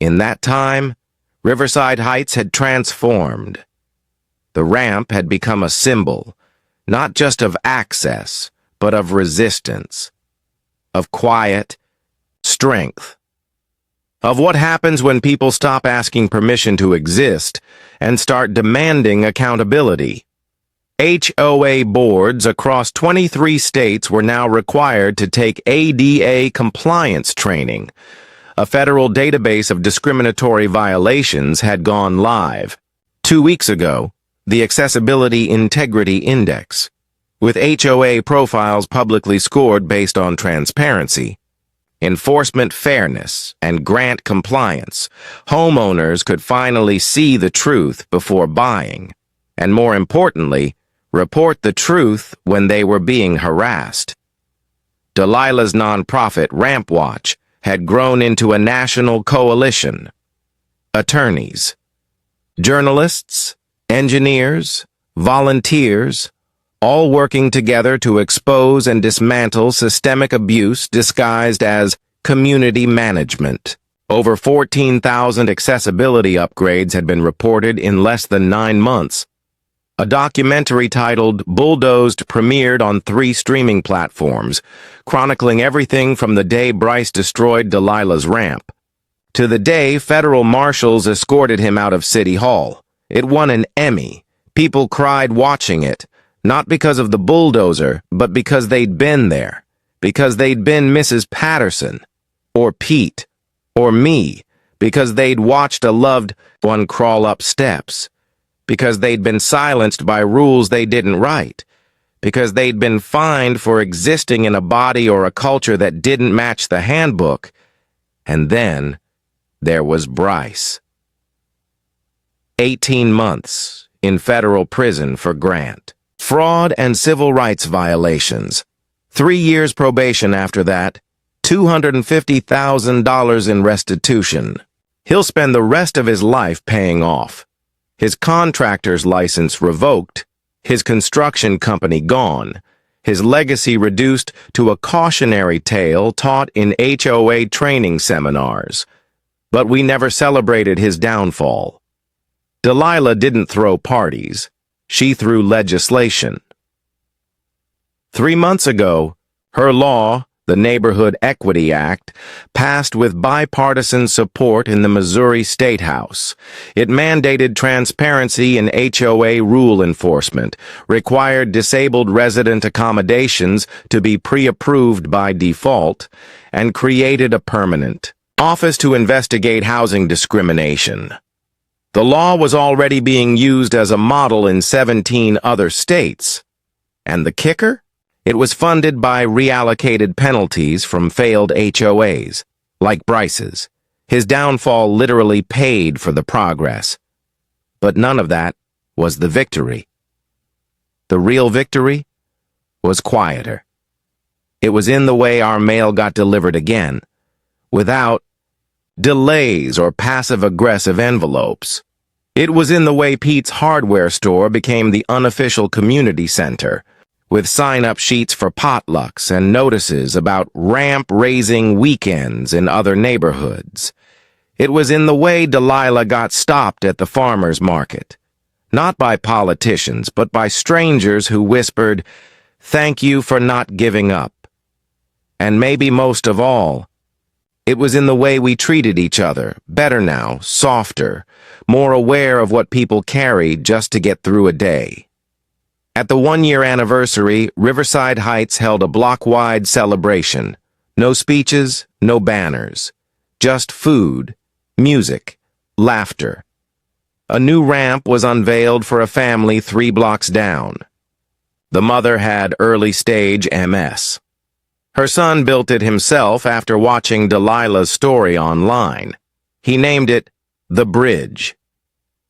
In that time, Riverside Heights had transformed. The ramp had become a symbol, not just of access, but of resistance, of quiet strength, of what happens when people stop asking permission to exist and start demanding accountability. HOA boards across 23 states were now required to take ADA compliance training, A federal database of discriminatory violations had gone live. 2 weeks ago, the Accessibility Integrity Index, with HOA profiles publicly scored based on transparency, enforcement fairness, and grant compliance, homeowners could finally see the truth before buying, and more importantly, report the truth when they were being harassed. Delilah's nonprofit Ramp Watch had grown into a national coalition. Attorneys, journalists, engineers, volunteers, all working together to expose and dismantle systemic abuse disguised as community management. Over 14,000 accessibility upgrades had been reported in less than 9 months. A documentary titled Bulldozed premiered on 3 streaming platforms, chronicling everything from the day Bryce destroyed Delilah's ramp to the day federal marshals escorted him out of City Hall. It won an Emmy. People cried watching it, not because of the bulldozer, but because they'd been there, because they'd been Mrs. Patterson, or Pete, or me, because they'd watched a loved one crawl up steps, because they'd been silenced by rules they didn't write, because they'd been fined for existing in a body or a culture that didn't match the handbook. And then there was Bryce. 18 months in federal prison for Grant. Fraud and civil rights violations. 3 years probation after that, $250,000 in restitution. He'll spend the rest of his life paying off. His contractor's license revoked, his construction company gone, his legacy reduced to a cautionary tale taught in HOA training seminars. But we never celebrated his downfall. Delilah didn't throw parties. She threw legislation. 3 months ago, her law, the Neighborhood Equity Act, passed with bipartisan support in the Missouri State House. It mandated transparency in HOA rule enforcement, required disabled resident accommodations to be pre-approved by default, and created a permanent office to investigate housing discrimination. The law was already being used as a model in 17 other states. And the kicker? It was funded by reallocated penalties from failed HOAs, like Bryce's. His downfall literally paid for the progress. But none of that was the victory. The real victory was quieter. It was in the way our mail got delivered again, without delays or passive-aggressive envelopes. It was in the way Pete's hardware store became the unofficial community center, with sign-up sheets for potlucks and notices about ramp-raising weekends in other neighborhoods. It was in the way Delilah got stopped at the farmer's market, not by politicians, but by strangers who whispered, "Thank you for not giving up." And maybe most of all, it was in the way we treated each other, better now, softer, more aware of what people carried just to get through a day. At the 1-year anniversary, Riverside Heights held a block-wide celebration. No speeches, no banners. Just food, music, laughter. A new ramp was unveiled for a family 3 blocks down. The mother had early-stage MS. Her son built it himself after watching Delilah's story online. He named it The Bridge.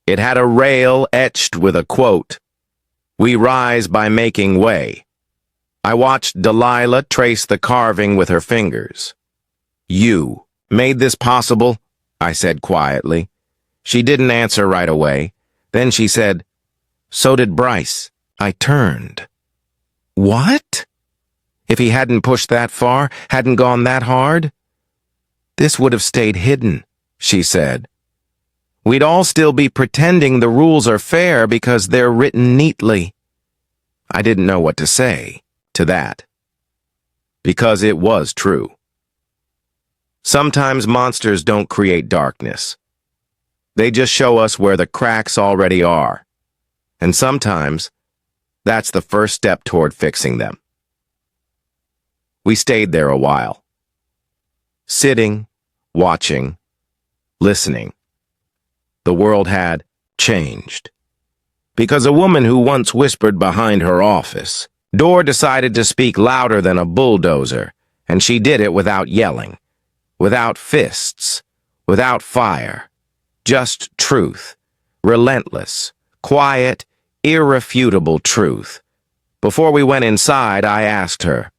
It had a rail etched with a quote, "We rise by making way." I watched Delilah trace the carving with her fingers. "You made this possible?" I said quietly. She didn't answer right away. Then she said, "So did Bryce." I turned. What? If he hadn't pushed that far, hadn't gone that hard? This would have stayed hidden, she said. We'd all still be pretending the rules are fair because they're written neatly. I didn't know what to say to that, because it was true. Sometimes monsters don't create darkness. They just show us where the cracks already are. And sometimes, that's the first step toward fixing them. We stayed there a while, sitting, watching, listening. The world had changed. Because a woman who once whispered behind her office door decided to speak louder than a bulldozer, and she did it without yelling, without fists, without fire, just truth, relentless, quiet, irrefutable truth. Before we went inside, I asked her,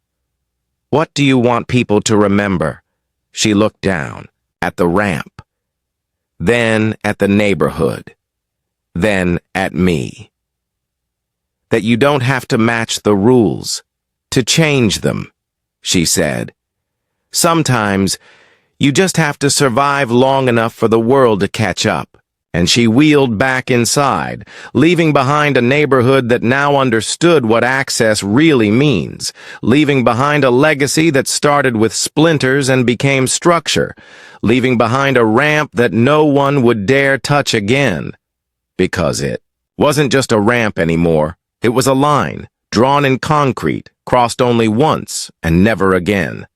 "What do you want people to remember?" She looked down at the ramp, then at the neighborhood, then at me. That you don't have to match the rules, to change them, she said. Sometimes you just have to survive long enough for the world to catch up. And she wheeled back inside, leaving behind a neighborhood that now understood what access really means, leaving behind a legacy that started with splinters and became structure, leaving behind a ramp that no one would dare touch again. Because it wasn't just a ramp anymore. It was a line, drawn in concrete, crossed only once and never again.